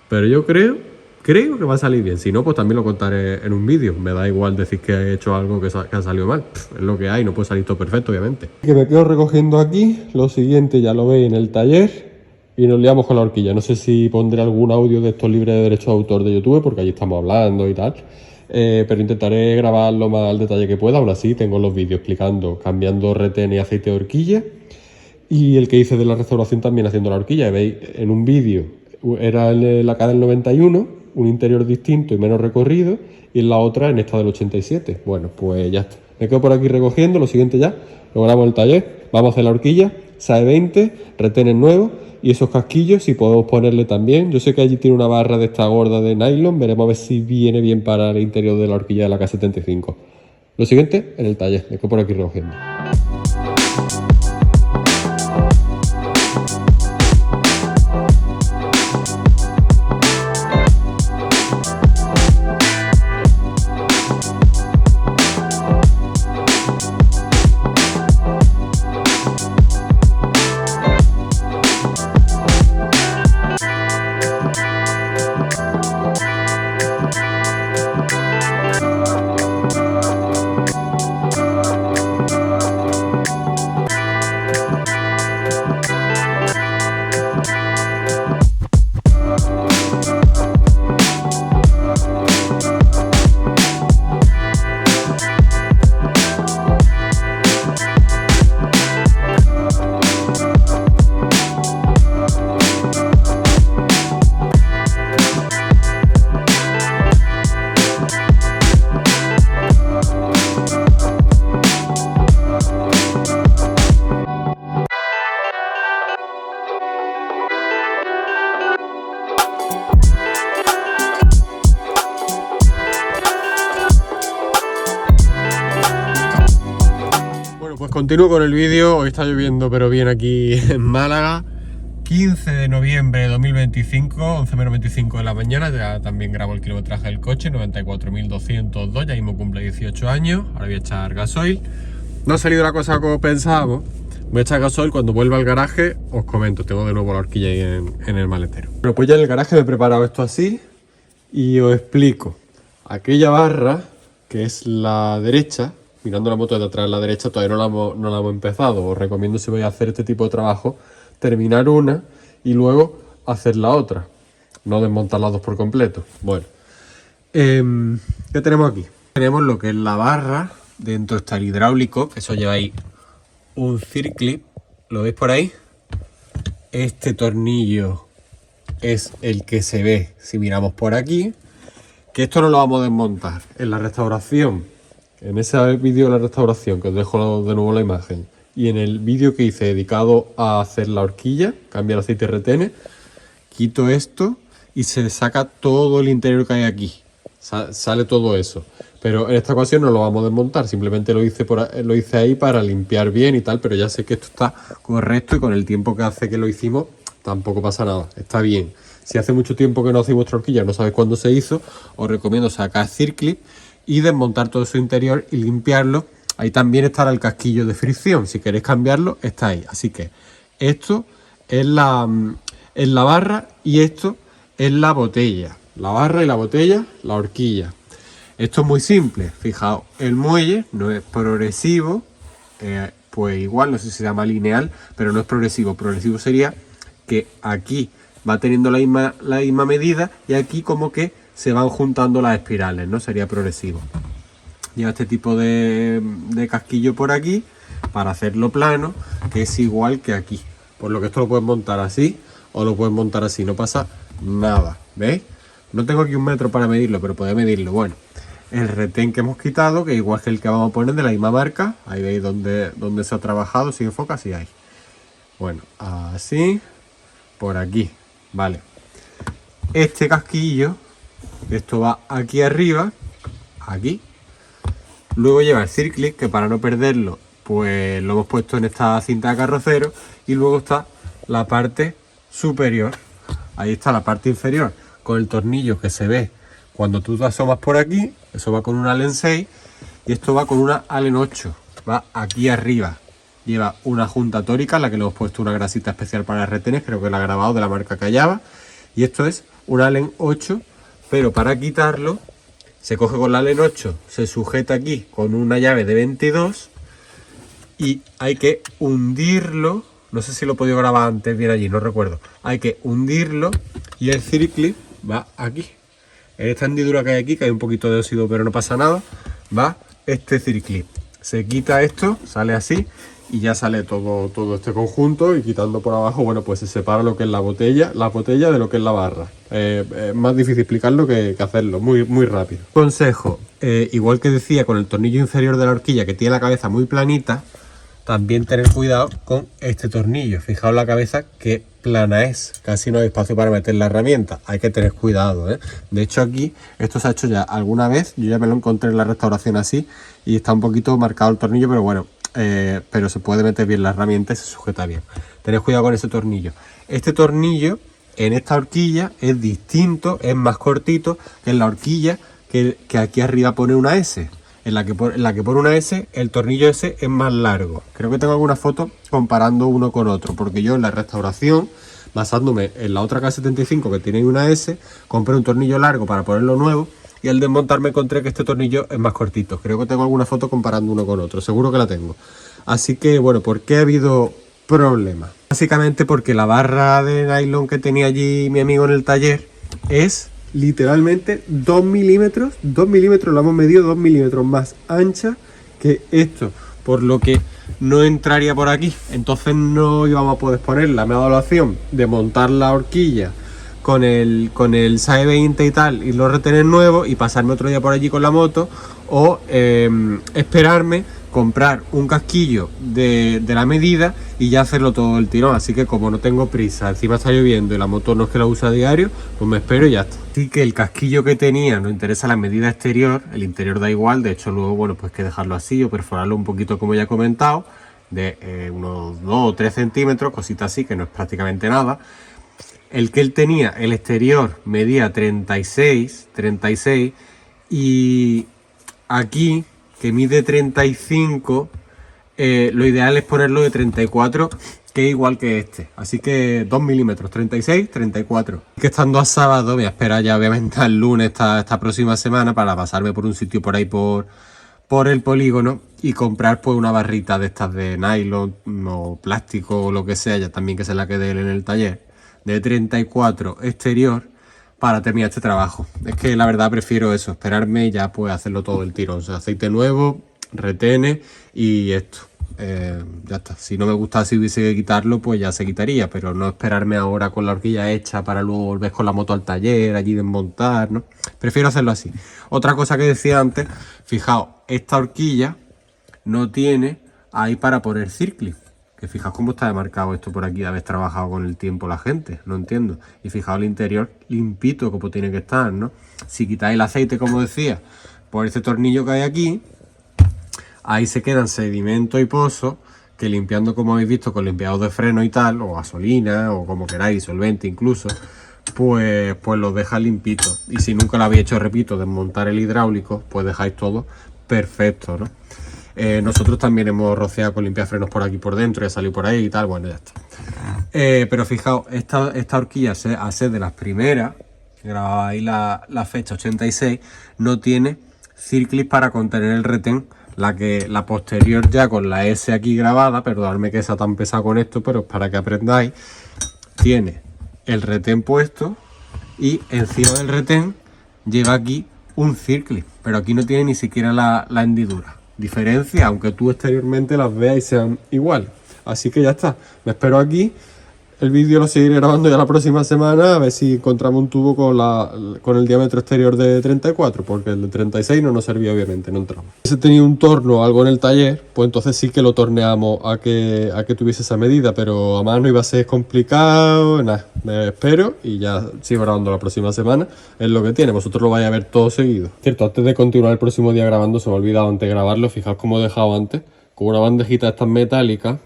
A: Pero yo creo que va a salir bien. Si no, pues también lo contaré en un vídeo. Me da igual decir que he hecho algo que ha salido mal. Es lo que hay, no puede salir todo perfecto, obviamente. Que me quedo recogiendo aquí. Lo siguiente ya lo veis en el taller. y nos liamos con la horquilla. No sé si pondré algún audio de estos libres de derechos de autor de YouTube, porque allí estamos hablando y tal. Pero intentaré grabar lo más al detalle que pueda. Aún así tengo los vídeos explicando, cambiando retén y aceite de horquilla, y el que hice de la restauración también haciendo la horquilla. Veis, en un vídeo era la K del 91, un interior distinto y menos recorrido, y en la otra en esta del 87. Bueno, pues ya está. Me quedo por aquí recogiendo. Lo siguiente ya lo grabamos en el taller. Vamos a hacer la horquilla, SAE 20, retenes nuevos y esos casquillos, si podemos ponerle también. Yo sé que allí tiene una barra de esta gorda de nylon, veremos a ver si viene bien para el interior de la horquilla de la K75. Lo siguiente en el taller, me quedo por aquí recogiendo. Pues continúo con el vídeo. Hoy está lloviendo pero bien aquí en Málaga. 15 de noviembre de 2025, 11 menos 25 de la mañana. Ya también grabo el kilometraje del coche, 94.202, ya mismo cumple 18 años. Ahora voy a echar gasoil. No ha salido la cosa como pensábamos. Voy a echar gasoil, cuando vuelva al garaje os comento. Tengo de nuevo la horquilla ahí en el maletero. Bueno, pues ya en el garaje me he preparado esto así y os explico. Aquella barra, que es la derecha, mirando la moto de atrás a la derecha, todavía no la hemos empezado. Os recomiendo, si vais a hacer este tipo de trabajo, terminar una y luego hacer la otra, no desmontar las dos por completo. Bueno, ¿qué tenemos aquí? Tenemos lo que es la barra, dentro está el hidráulico, que eso lleva ahí un circlip, ¿lo veis por ahí? Este tornillo es el que se ve si miramos por aquí, que esto no lo vamos a desmontar. En la restauración, en ese vídeo de la restauración, que os dejo de nuevo la imagen, y en el vídeo que hice dedicado a hacer la horquilla, cambiar aceite y retenes, quito esto y se saca todo el interior que hay aquí. Sale todo eso. Pero en esta ocasión no lo vamos a desmontar, simplemente lo hice ahí para limpiar bien y tal, pero ya sé que esto está correcto y con el tiempo que hace que lo hicimos tampoco pasa nada, está bien. Si hace mucho tiempo que no hacéis vuestra horquilla, no sabéis cuándo se hizo, os recomiendo sacar circlip y desmontar todo su interior y limpiarlo. Ahí también estará el casquillo de fricción, si queréis cambiarlo está ahí. Así que esto es la barra y esto es la botella. La barra y la botella, la horquilla. Esto es muy simple, fijaos, el muelle no es progresivo, pues igual, no sé si se llama lineal, pero no es progresivo. Progresivo sería que aquí va teniendo la misma medida y aquí como que se van juntando las espirales, ¿no? Sería progresivo. Lleva este tipo de casquillo por aquí para hacerlo plano, que es igual que aquí. Por lo que esto lo puedes montar así o lo puedes montar así, no pasa nada, ¿veis? No tengo aquí un metro para medirlo, pero podéis medirlo. Bueno, el retén que hemos quitado, que igual que el que vamos a poner de la misma marca, ahí veis donde se ha trabajado, si enfoca, si hay. Bueno, así, por aquí, vale. Este casquillo, esto va aquí arriba, aquí. Luego lleva el circlip, que para no perderlo, pues lo hemos puesto en esta cinta de carrocero. Y luego está la parte superior. Ahí está la parte inferior, con el tornillo que se ve cuando tú te asomas por aquí. Eso va con una Allen 6 y esto va con una Allen 8. Va aquí arriba. Lleva una junta tórica, en la que le hemos puesto una grasita especial para retenes, creo que la he grabado, de la marca Callaba. Y esto es un Allen 8, pero para quitarlo se coge con la Allen 8, se sujeta aquí con una llave de 22 y hay que hundirlo no sé si lo he podido grabar antes bien allí, no recuerdo. Hay que hundirlo y el circlip va aquí. En esta hendidura que hay aquí, que hay un poquito de óxido pero no pasa nada, va este circlip. Se quita esto, sale así y ya sale todo este conjunto, y quitando por abajo, bueno, pues se separa lo que es la botella de lo que es la barra. Es más difícil explicarlo que hacerlo, muy rápido. Consejo, igual que decía con el tornillo inferior de la horquilla, que tiene la cabeza muy planita, también tener cuidado con este tornillo. Fijaos la cabeza que plana es, casi no hay espacio para meter la herramienta, hay que tener cuidado, ¿eh? De hecho aquí, esto se ha hecho ya alguna vez, yo ya me lo encontré en la restauración así, y está un poquito marcado el tornillo, pero bueno, pero se puede meter bien la herramienta y se sujeta bien. Tened cuidado con ese tornillo. Este tornillo en esta horquilla es distinto, es más cortito que en la horquilla que aquí arriba pone una S. En la que pone una S, el tornillo ese es más largo. Creo que tengo alguna foto comparando uno con otro, porque yo en la restauración, basándome en la otra K75 que tiene una S, compré un tornillo largo para ponerlo nuevo, y al desmontarme encontré que este tornillo es más cortito. Creo que tengo alguna foto comparando uno con otro, seguro que la tengo. Así que bueno, ¿por qué ha habido problemas? Básicamente porque la barra de nylon que tenía allí mi amigo en el taller es literalmente 2 milímetros, lo hemos medido 2 milímetros más ancha que esto, por lo que no entraría por aquí, entonces no íbamos a poder ponerla. Me ha dado la opción de montar la horquilla con el SAE 20 y tal, y los retener nuevos y pasarme otro día por allí con la moto, o esperarme, comprar un casquillo de la medida y ya hacerlo todo el tirón. Así que como no tengo prisa, encima está lloviendo y la moto no es que la usa a diario, pues me espero y ya está. Así que el casquillo que tenía nos interesa la medida exterior, el interior da igual. De hecho luego, bueno, pues que dejarlo así o perforarlo un poquito, como ya he comentado, de unos 2 o 3 centímetros, cositas así, que no es prácticamente nada. El que él tenía, el exterior, medía 36, y aquí, que mide 35, lo ideal es ponerlo de 34, que es igual que este. Así que 2 milímetros, 36, 34. Que estando a sábado, me voy a esperar ya obviamente al lunes esta próxima semana para pasarme por un sitio por ahí por el polígono y comprar pues una barrita de estas de nylon o plástico o lo que sea, ya también que se la quede él en el taller, de 34 exterior, para terminar este trabajo. Es que la verdad prefiero eso, esperarme y ya pues hacerlo todo el tirón. O sea, aceite nuevo, retenes y esto. Ya está. Si no me gustaba, si hubiese que quitarlo, pues ya se quitaría, pero no esperarme ahora con la horquilla hecha para luego volver con la moto al taller, allí desmontar, ¿no? Prefiero hacerlo así. Otra cosa que decía antes, fijaos, esta horquilla no tiene ahí para poner circlip. Que fijaos cómo está demarcado esto por aquí, de haber trabajado con el tiempo la gente, no entiendo. Y fijaos el interior limpito como tiene que estar, ¿no? Si quitáis el aceite, como decía, por este tornillo que hay aquí, ahí se quedan sedimentos y pozos que limpiando, como habéis visto, con limpiador de freno y tal, o gasolina, o como queráis, solvente incluso, pues los deja limpitos. Y si nunca lo habéis hecho, repito, desmontar el hidráulico, pues dejáis todo perfecto, ¿no? Nosotros también hemos rociado con limpiafrenos por aquí por dentro y ha salido por ahí y tal, bueno, ya está. Pero fijaos, esta horquilla, a ser de las primeras, grababa ahí la fecha 86, no tiene circlip para contener el retén. La posterior ya con la S aquí grabada, perdonadme que sea tan pesado con esto, pero para que aprendáis, tiene el retén puesto y encima del retén lleva aquí un circlip, pero aquí no tiene ni siquiera la hendidura. Diferencia, aunque tú exteriormente las veas y sean igual. Así que ya está, me espero aquí. El vídeo lo seguiré grabando ya la próxima semana, a ver si encontramos un tubo con el diámetro exterior de 34, porque el de 36 no nos servía, obviamente, no entramos. Si tenía un torno o algo en el taller, pues entonces sí que lo torneamos a que tuviese esa medida, pero a mano iba a ser complicado, nada, me espero y ya sigo grabando la próxima semana, es lo que tiene, vosotros lo vais a ver todo seguido. Cierto, antes de continuar el próximo día grabando, se me ha olvidado antes de grabarlo, fijaos cómo he dejado antes, con una bandejita de estas metálicas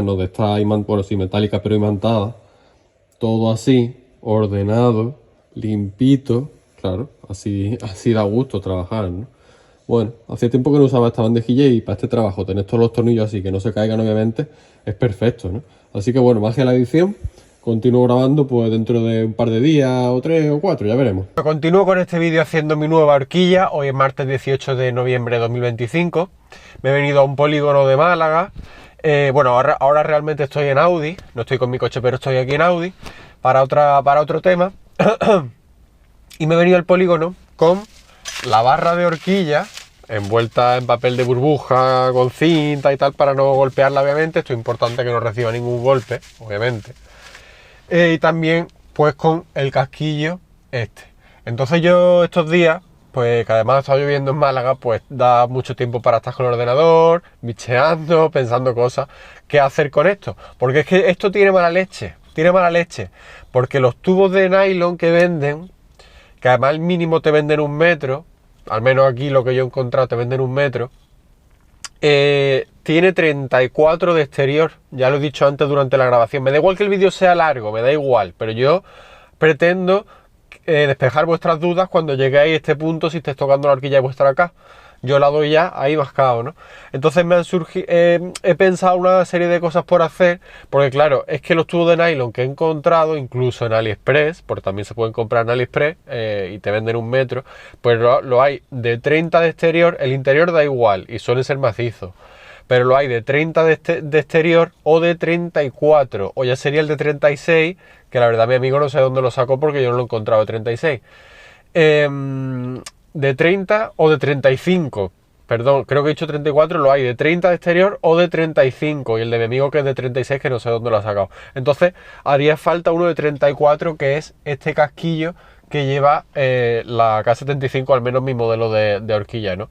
A: no, de estas, bueno sí, metálicas pero imantadas, todo así, ordenado, limpito, claro, así da gusto trabajar, ¿no? Bueno, hacía tiempo que no usaba esta bandejilla y para este trabajo tener todos los tornillos así, que no se caigan obviamente, es perfecto, ¿no? Así que bueno, magia de la edición. Continúo grabando pues dentro de un par de días, o 3 o 4, ya veremos. Continúo con este vídeo haciendo mi nueva horquilla. Hoy es martes 18 de noviembre de 2025. Me he venido a un polígono de Málaga. Bueno, ahora realmente estoy en Audi, no estoy con mi coche, pero estoy aquí en Audi para otro tema. Y me he venido al polígono con la barra de horquilla envuelta en papel de burbuja con cinta y tal para no golpearla, obviamente. Esto es importante que no reciba ningún golpe, obviamente. Y también pues con el casquillo este. Entonces yo estos días, pues que además está lloviendo en Málaga, pues da mucho tiempo para estar con el ordenador, bicheando, pensando cosas, qué hacer con esto. Porque es que esto tiene mala leche, porque los tubos de nylon que venden, que además al mínimo te venden 1 metro, al menos aquí lo que yo he encontrado te venden 1 metro, tiene 34 de exterior, ya lo he dicho antes durante la grabación. Me da igual que el vídeo sea largo, me da igual, pero yo pretendo despejar vuestras dudas cuando lleguéis a este punto, si estáis tocando la horquilla de vuestra acá. Yo la doy ya ahí mascado, ¿no? Entonces me han surgido, he pensado una serie de cosas por hacer, porque claro, es que los tubos de nylon que he encontrado, incluso en AliExpress, porque también se pueden comprar en AliExpress y te venden 1 metro, pues lo hay de 30 de exterior, el interior da igual y suelen ser macizos, pero lo hay de 30 de exterior o de 34, o ya sería el de 36, que la verdad mi amigo no sé dónde lo sacó porque yo no lo he encontrado de 36. De 30 o de 35, perdón, creo que he dicho 34, lo hay de 30 de exterior o de 35, y el de mi amigo que es de 36, que no sé dónde lo ha sacado. Entonces haría falta uno de 34, que es este casquillo que lleva la K75, al menos mi modelo de horquilla, ¿no?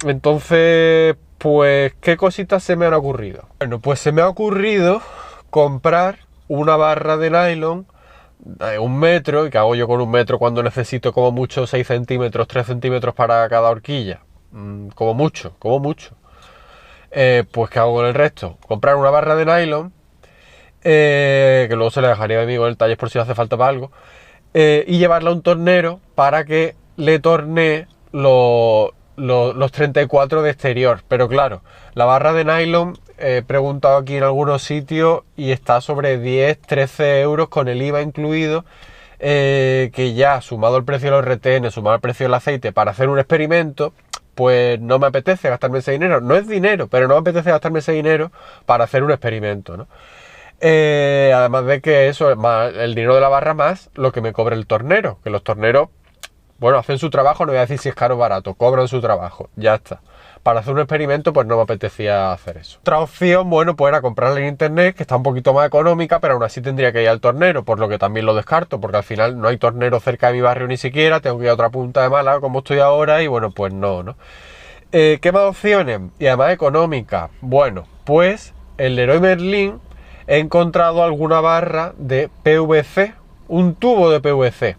A: Entonces, pues, ¿qué cositas se me han ocurrido? Bueno, pues se me ha ocurrido comprar una barra de nylon de 1 metro, y que hago yo con 1 metro cuando necesito como mucho 6 centímetros, 3 centímetros para cada horquilla, como mucho, pues ¿qué hago con el resto? Comprar una barra de nylon, que luego se la dejaría a mi amigo en el taller por si hace falta para algo, y llevarla a un tornero para que le tornee los 34 de exterior. Pero claro, la barra de nylon, he preguntado aquí en algunos sitios y está sobre 10-13 euros con el IVA incluido, que ya sumado el precio de los retenes, sumado el precio del aceite para hacer un experimento, pues no me apetece gastarme ese dinero. No es dinero, pero no me apetece gastarme ese dinero para hacer un experimento, ¿no? Además de que eso es más el dinero de la barra más lo que me cobre el tornero, que los torneros, bueno, hacen su trabajo, no voy a decir si es caro o barato, cobran su trabajo, ya está. Para hacer un experimento, pues no me apetecía hacer eso. Otra opción, bueno, pues era comprarla en internet, que está un poquito más económica, pero aún así tendría que ir al tornero, por lo que también lo descarto, porque al final no hay tornero cerca de mi barrio ni siquiera, tengo que ir a otra punta de Málaga, como estoy ahora, y bueno, pues no, ¿no? ¿Qué más opciones? Y además económicas. Bueno, pues el Leroy Merlin he encontrado alguna barra de PVC, un tubo de PVC.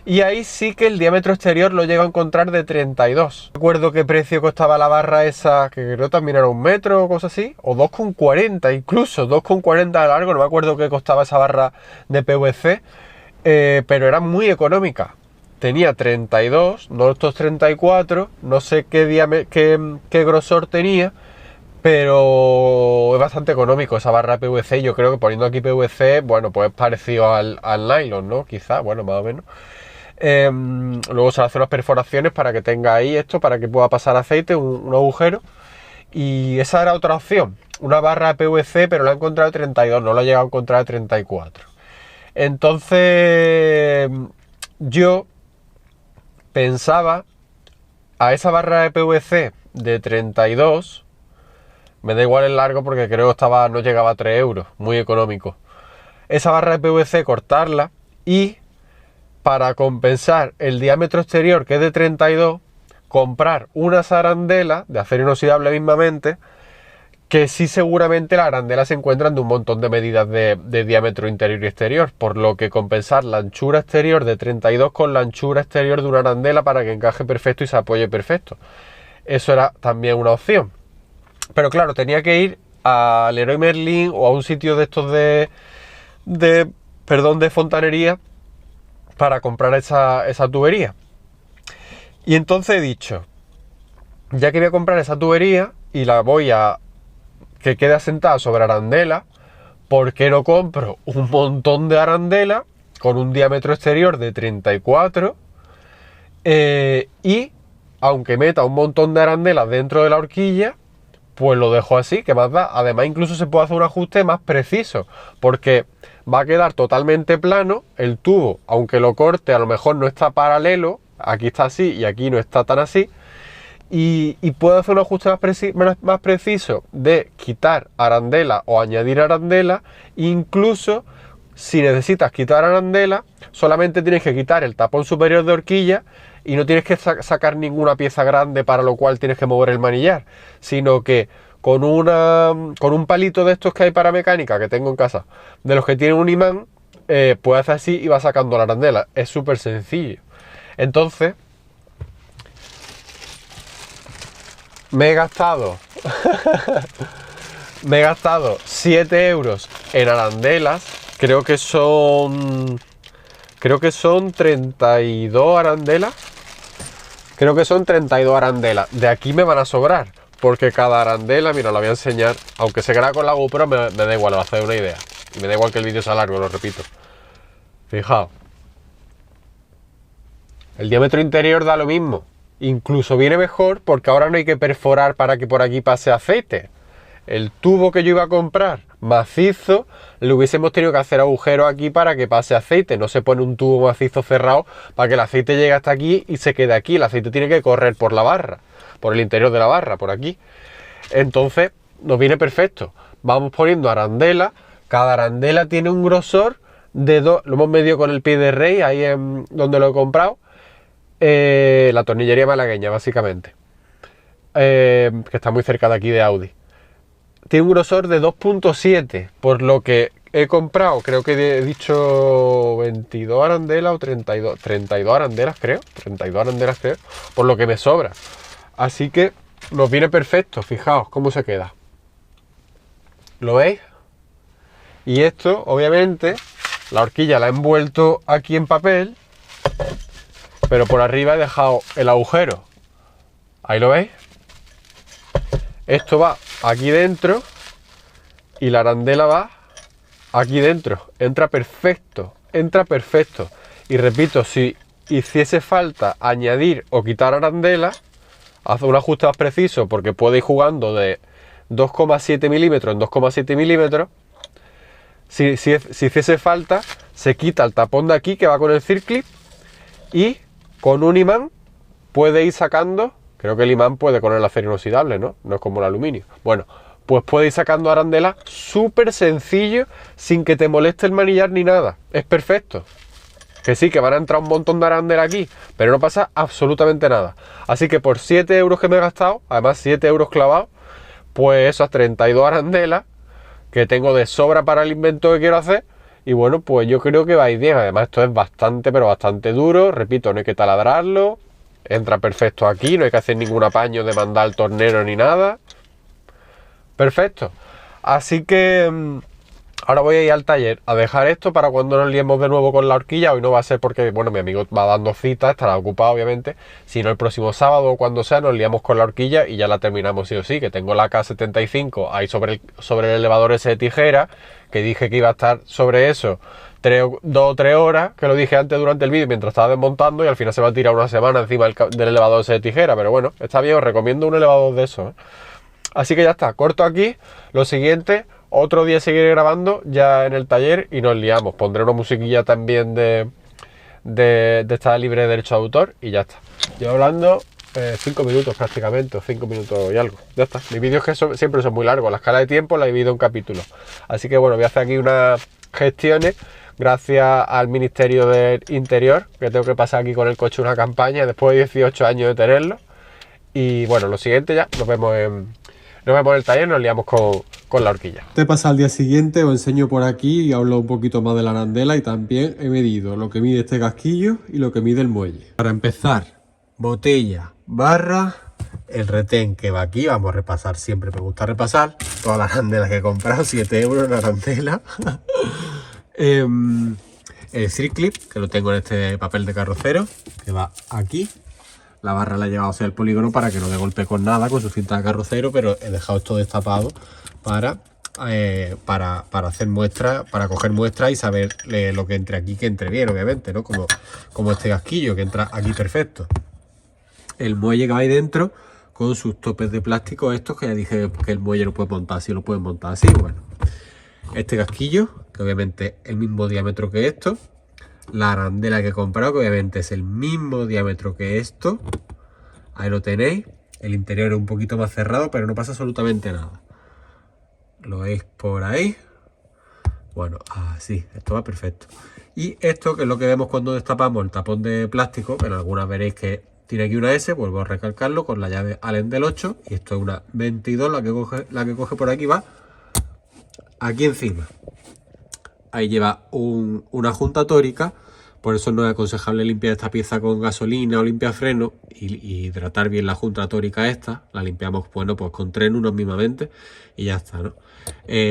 A: Y ahí sí que el diámetro exterior lo llego a encontrar de 32. No recuerdo qué precio costaba la barra esa, que creo también era 1 metro o cosa así, o 2,40 incluso, 2,40 de largo, no me acuerdo qué costaba esa barra de PVC, pero era muy económica. Tenía 32, no estos 34, no sé qué grosor tenía, pero es bastante económico esa barra PVC. Yo creo que poniendo aquí PVC, bueno, pues es parecido al nylon, ¿no? Quizá, bueno, más o menos. Luego se le hacen las perforaciones para que tenga ahí esto, para que pueda pasar aceite, un agujero. Y esa era otra opción, una barra de PVC, pero la he encontrado de 32, no la he llegado a encontrar de 34. Entonces, yo pensaba a esa barra de PVC de 32, me da igual el largo porque creo que no llegaba a 3 euros, muy económico. Esa barra de PVC cortarla y, para compensar el diámetro exterior, que es de 32, comprar unas arandelas de acero inoxidable mismamente, que sí seguramente las arandelas se encuentran de un montón de medidas de diámetro interior y exterior, por lo que compensar la anchura exterior de 32 con la anchura exterior de una arandela para que encaje perfecto y se apoye perfecto. Eso era también una opción. Pero claro, tenía que ir al Leroy Merlin o a un sitio de estos de fontanería para comprar esa tubería. Y entonces he dicho, ya que voy a comprar esa tubería y la voy a que quede asentada sobre arandela, ¿por qué no compro un montón de arandela con un diámetro exterior de 34 y aunque meta un montón de arandelas dentro de la horquilla, pues lo dejo así, que más da. Además, incluso se puede hacer un ajuste más preciso, porque va a quedar totalmente plano el tubo, aunque lo corte, a lo mejor no está paralelo, aquí está así y aquí no está tan así, y puedo hacer un ajuste más preciso de quitar arandela o añadir arandela. Incluso si necesitas quitar arandela, solamente tienes que quitar el tapón superior de horquilla y no tienes que sacar ninguna pieza grande, para lo cual tienes que mover el manillar, sino que con un palito de estos que hay para mecánica, que tengo en casa, de los que tienen un imán, puedes hacer así y vas sacando la arandela. Es súper sencillo. Entonces, me he gastado 7 euros en arandelas. Creo que son 32 arandelas. Creo que son 32 arandelas. De aquí me van a sobrar, porque cada arandela, mira, la voy a enseñar. Aunque se graba con la GoPro, me da igual, os hacer una idea. Y me da igual que el vídeo sea largo, lo repito. Fijaos. El diámetro interior da lo mismo. Incluso viene mejor porque ahora no hay que perforar para que por aquí pase aceite. El tubo que yo iba a comprar macizo, le hubiésemos tenido que hacer agujeros aquí para que pase aceite. No se pone un tubo macizo cerrado para que el aceite llegue hasta aquí y se quede aquí. El aceite tiene que correr por la barra, por el interior de la barra, por aquí. Entonces nos viene perfecto. Vamos poniendo arandela. Cada arandela tiene un grosor de 2. Lo hemos medido con el pie de rey, ahí en donde lo he comprado. La tornillería malagueña, básicamente. Que está muy cerca de aquí de Audi. Tiene un grosor de 2.7, por lo que he comprado, creo que he dicho 22 arandelas o 32 arandelas creo, 32 arandelas creo, por lo que me sobra. Así que nos viene perfecto, fijaos cómo se queda. ¿Lo veis? Y esto, obviamente, la horquilla la he envuelto aquí en papel, pero por arriba he dejado el agujero. ¿Ahí lo veis? Esto va aquí dentro y la arandela va aquí dentro. Entra perfecto, entra perfecto. Y repito, si hiciese falta añadir o quitar arandela, hace un ajuste más preciso, porque puede ir jugando de 2,7 milímetros en 2,7 milímetros. Si hiciese falta, se quita el tapón de aquí que va con el circlip y con un imán puede ir sacando. Creo que el imán puede con el acero inoxidable, ¿no? No es como el aluminio. Bueno, pues puede ir sacando arandela súper sencillo, sin que te moleste el manillar ni nada. Es perfecto. Que sí, que van a entrar un montón de arandela aquí, pero no pasa absolutamente nada. Así que por 7 euros que me he gastado, además 7 euros clavados, pues esas 32 arandelas que tengo de sobra para el invento que quiero hacer. Y bueno, pues yo creo que va a ir bien. Además esto es bastante, pero bastante duro. Repito, no hay que taladrarlo. Entra perfecto aquí, no hay que hacer ningún apaño de mandar al tornero ni nada. Perfecto. Así que ahora voy a ir al taller a dejar esto para cuando nos liemos de nuevo con la horquilla. Hoy no va a ser porque, bueno, mi amigo va dando citas, estará ocupado obviamente. Si no, el próximo sábado o cuando sea nos liamos con la horquilla y ya la terminamos sí o sí. Que tengo la K75 ahí sobre el elevador ese de tijera, que dije que iba a estar sobre eso 2 o 3 horas, que lo dije antes durante el vídeo mientras estaba desmontando, y al final se va a tirar una semana encima del elevador ese de tijera. Pero bueno, está bien, os recomiendo un elevador de esos, ¿eh? Así que ya está, corto aquí. Lo siguiente, otro día seguiré grabando ya en el taller y nos liamos. Pondré una musiquilla también de estar libre de derecho de autor y ya está. Llevo hablando 5 minutos prácticamente, o 5 minutos y algo. Ya está. Mis vídeos que siempre son muy largos. La escala de tiempo la he dividido en capítulos. Así que bueno, voy a hacer aquí unas gestiones gracias al Ministerio del Interior, que tengo que pasar aquí con el coche una campaña después de 18 años de tenerlo. Y bueno, lo siguiente ya, nos vemos en el taller, nos liamos con la horquilla. Te pasa al día siguiente, os enseño por aquí y hablo un poquito más de la arandela, y también he medido lo que mide este casquillo y lo que mide el muelle. Para empezar, botella, barra, el retén que va aquí, vamos a repasar, siempre me gusta repasar todas las arandelas que he comprado, 7 euros en arandela. El circlip, que lo tengo en este papel de carrocero, que va aquí. La barra la he llevado hacia el polígono para que no dé golpe con nada, con su cinta de carrocero, pero he dejado esto destapado para hacer muestras, para coger muestras y saber lo que entre aquí, que entre bien, obviamente, ¿no? Como este casquillo que entra aquí perfecto. El muelle que va ahí dentro, con sus topes de plástico estos, que ya dije que el muelle lo puede montar así, lo pueden montar así. Bueno, este casquillo, que obviamente es el mismo diámetro que esto. La arandela que he comprado, que obviamente es el mismo diámetro que esto. Ahí lo tenéis. El interior es un poquito más cerrado, pero no pasa absolutamente nada. Lo veis por ahí. Bueno, así, esto va perfecto. Y esto, que es lo que vemos cuando destapamos el tapón de plástico, pero algunas veréis que tiene aquí una S, vuelvo a recalcarlo, con la llave Allen del 8. Y esto es una 22, la que coge por aquí, va aquí encima. Ahí lleva una junta tórica, por eso no es aconsejable limpiar esta pieza con gasolina o limpiafreno y hidratar bien la junta tórica esta. La limpiamos, bueno, pues con 3 en 1 mismamente y ya está, ¿no?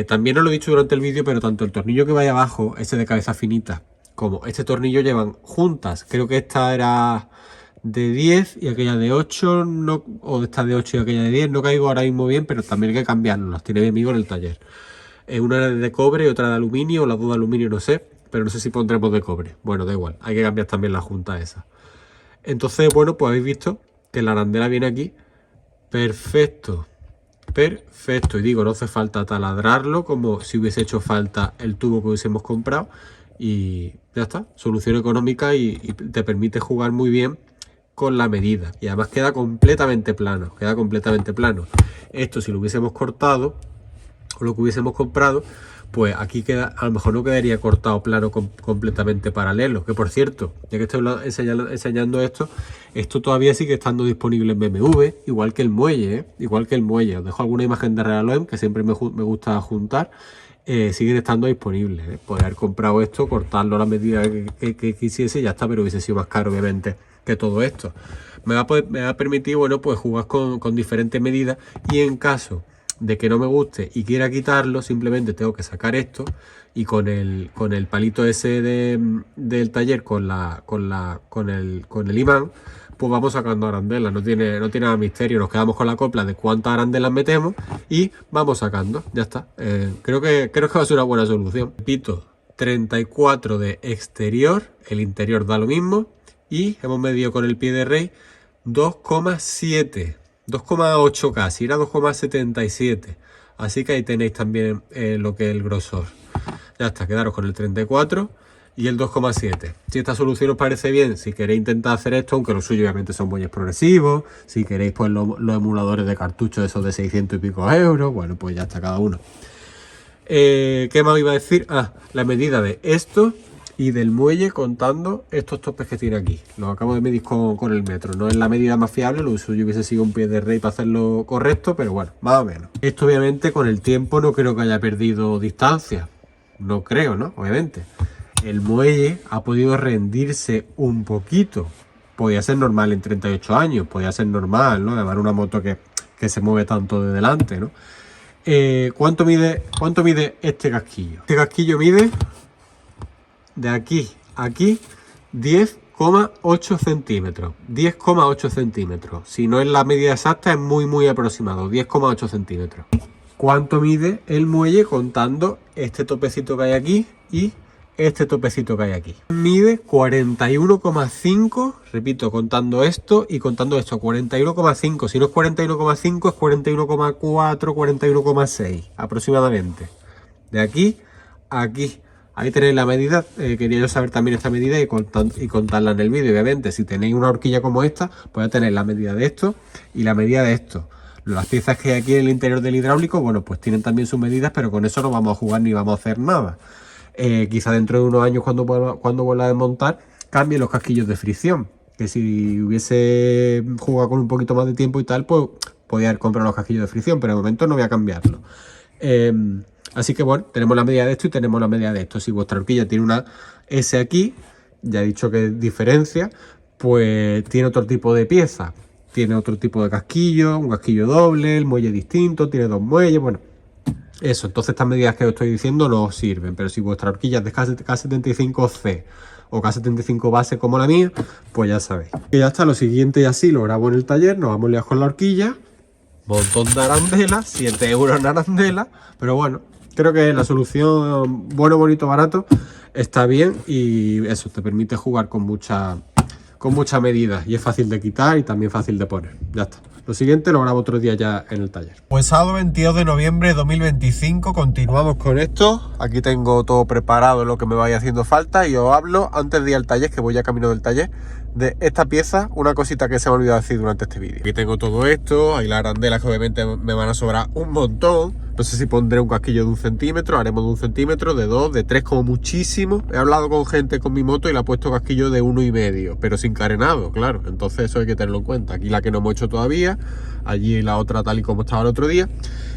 A: También os lo he dicho durante el vídeo, pero tanto el tornillo que vaya abajo, este de cabeza finita, como este tornillo llevan juntas. Creo que esta era de 10 y aquella de 8, no, o esta de 8 y aquella de 10, no caigo ahora mismo bien, pero también hay que cambiarlo, las tiene mi amigo en el taller. Una era de cobre y otra de aluminio, o las dos de aluminio, no sé, pero no sé si pondremos de cobre. Bueno, da igual, hay que cambiar también la junta esa. Entonces, bueno, pues habéis visto que la arandela viene aquí. Perfecto, perfecto. Y digo, no hace falta taladrarlo como si hubiese hecho falta el tubo que hubiésemos comprado. Y ya está, solución económica y te permite jugar muy bien con la medida. Y además queda completamente plano, queda completamente plano. Esto si lo hubiésemos cortado, o lo que hubiésemos comprado, pues aquí queda, a lo mejor no quedaría cortado plano completamente paralelo. Que por cierto, ya que estoy enseñando esto todavía sigue estando disponible en BMW, igual que el muelle, ¿eh? Igual que el muelle. Os dejo alguna imagen de Realoem, que siempre me gusta juntar. Siguen estando disponibles, ¿eh? Podría haber comprado esto, cortarlo a la medida que quisiese y ya está, pero hubiese sido más caro obviamente que todo esto. Me va a permitir, bueno, pues jugar con diferentes medidas, y en caso de que no me guste y quiera quitarlo, simplemente tengo que sacar esto y con el palito ese del taller, con el imán, pues vamos sacando arandelas. No tiene nada de misterio, nos quedamos con la copla de cuántas arandelas metemos y vamos sacando, ya está. Creo que va a ser una buena solución. Repito, 34 de exterior, el interior da lo mismo, y hemos medido con el pie de rey 2,7, 2,8 casi, era 2,77. Así que ahí tenéis también lo que es el grosor. Ya está, quedaros con el 34 y el 2,7. Si esta solución os parece bien, si queréis intentar hacer esto, aunque lo suyo obviamente son muelles progresivos, si queréis pues los emuladores de cartuchos esos de 600 y pico euros, bueno, pues ya está cada uno. ¿Qué más iba a decir? La medida de esto y del muelle, contando estos topes que tiene aquí. Los acabo de medir con el metro. No es la medida más fiable, lo suyo hubiese sido un pie de rey para hacerlo correcto, pero bueno, más o menos. Esto obviamente con el tiempo no creo que haya perdido distancia. No creo, ¿no? Obviamente. El muelle ha podido rendirse un poquito. Podía ser normal en 38 años, podía ser normal, ¿no? Llevar una moto que se mueve tanto de delante, ¿no? ¿Cuánto mide este casquillo? Este casquillo mide de aquí a aquí 10,8 centímetros. 10,8 centímetros. Si no es la medida exacta, es muy aproximado. 10,8 centímetros. ¿Cuánto mide el muelle contando este topecito que hay aquí y este topecito que hay aquí? Mide 41,5, repito, contando esto y contando esto, 41,5. Si no es 41,5, es 41,4, 41,6 aproximadamente. De aquí a aquí. Ahí tenéis la medida. Quería yo saber también esta medida y contarla en el vídeo. Obviamente, si tenéis una horquilla como esta, pues ya tenéis la medida de esto y la medida de esto. Las piezas que hay aquí en el interior del hidráulico, bueno, pues tienen también sus medidas, pero con eso no vamos a jugar ni vamos a hacer nada. Quizá dentro de unos años, cuando vuelva a desmontar, cambie los casquillos de fricción. Que si hubiese jugado con un poquito más de tiempo y tal, pues podía haber comprado los casquillos de fricción, pero de momento no voy a cambiarlo. Así que bueno, tenemos la medida de esto y tenemos la medida de esto. Si vuestra horquilla tiene una S aquí, ya he dicho que diferencia, pues tiene otro tipo de pieza. Tiene otro tipo de casquillo, un casquillo doble, el muelle distinto, tiene dos muelles, bueno. Eso, entonces estas medidas que os estoy diciendo no os sirven, pero si vuestra horquilla es de K75C o K75 base como la mía, pues ya sabéis. Y ya está, lo siguiente y así lo grabo en el taller, nos vamos a liar con la horquilla. Montón de arandelas, 7 euros en arandela, pero bueno, creo que la solución bueno, bonito, barato está bien y eso te permite jugar con mucha medida y es fácil de quitar y también fácil de poner. Ya está. Lo siguiente lo grabo otro día ya en el taller. Pues sábado 22 de noviembre de 2025, continuamos con esto. Aquí tengo todo preparado, lo que me vaya haciendo falta, y os hablo antes de ir al taller, que voy ya camino del taller, de esta pieza, una cosita que se me ha olvidado decir durante este vídeo. Aquí tengo todo esto, hay las arandelas que obviamente me van a sobrar un montón. No sé si pondré un casquillo de 1 centímetro, haremos de 1 centímetro, de 2, de 3 como muchísimo. He hablado con gente con mi moto y le ha puesto casquillo de 1,5, pero sin carenado, claro. Entonces eso hay que tenerlo en cuenta. Aquí la que no hemos hecho todavía, allí la otra tal y como estaba el otro día.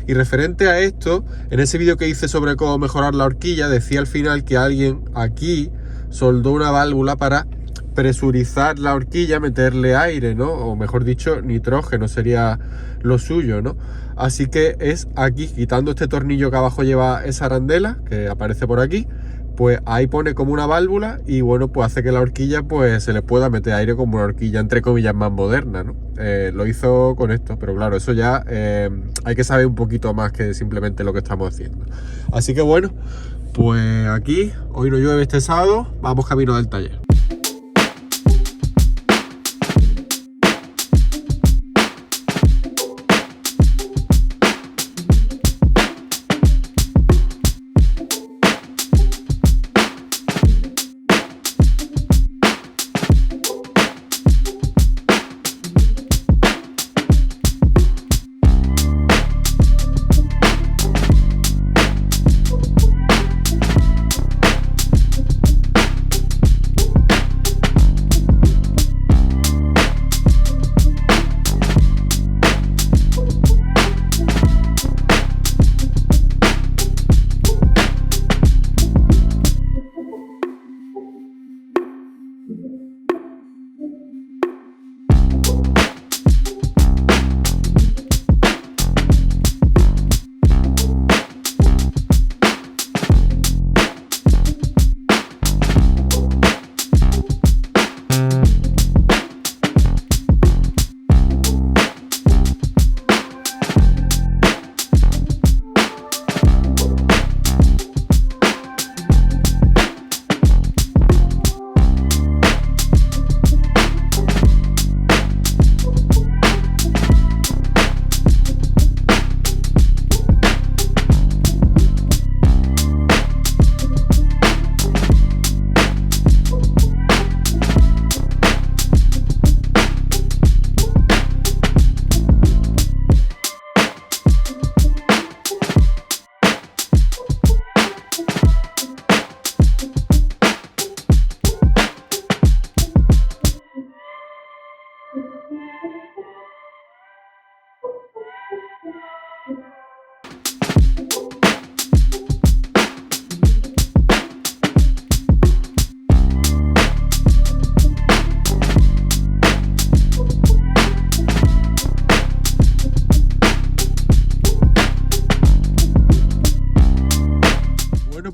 A: Y referente a esto, en ese vídeo que hice sobre cómo mejorar la horquilla, decía al final que alguien aquí soldó una válvula para presurizar la horquilla, meterle aire, ¿no? O mejor dicho, nitrógeno sería lo suyo, ¿no? Así que es aquí, quitando este tornillo que abajo lleva esa arandela, que aparece por aquí, pues ahí pone como una válvula y bueno, pues hace que la horquilla pues se le pueda meter aire como una horquilla entre comillas más moderna, ¿no? Lo hizo con esto, pero claro, eso ya hay que saber un poquito más que simplemente lo que estamos haciendo. Así que bueno, pues aquí, hoy no llueve este sábado, vamos camino del taller.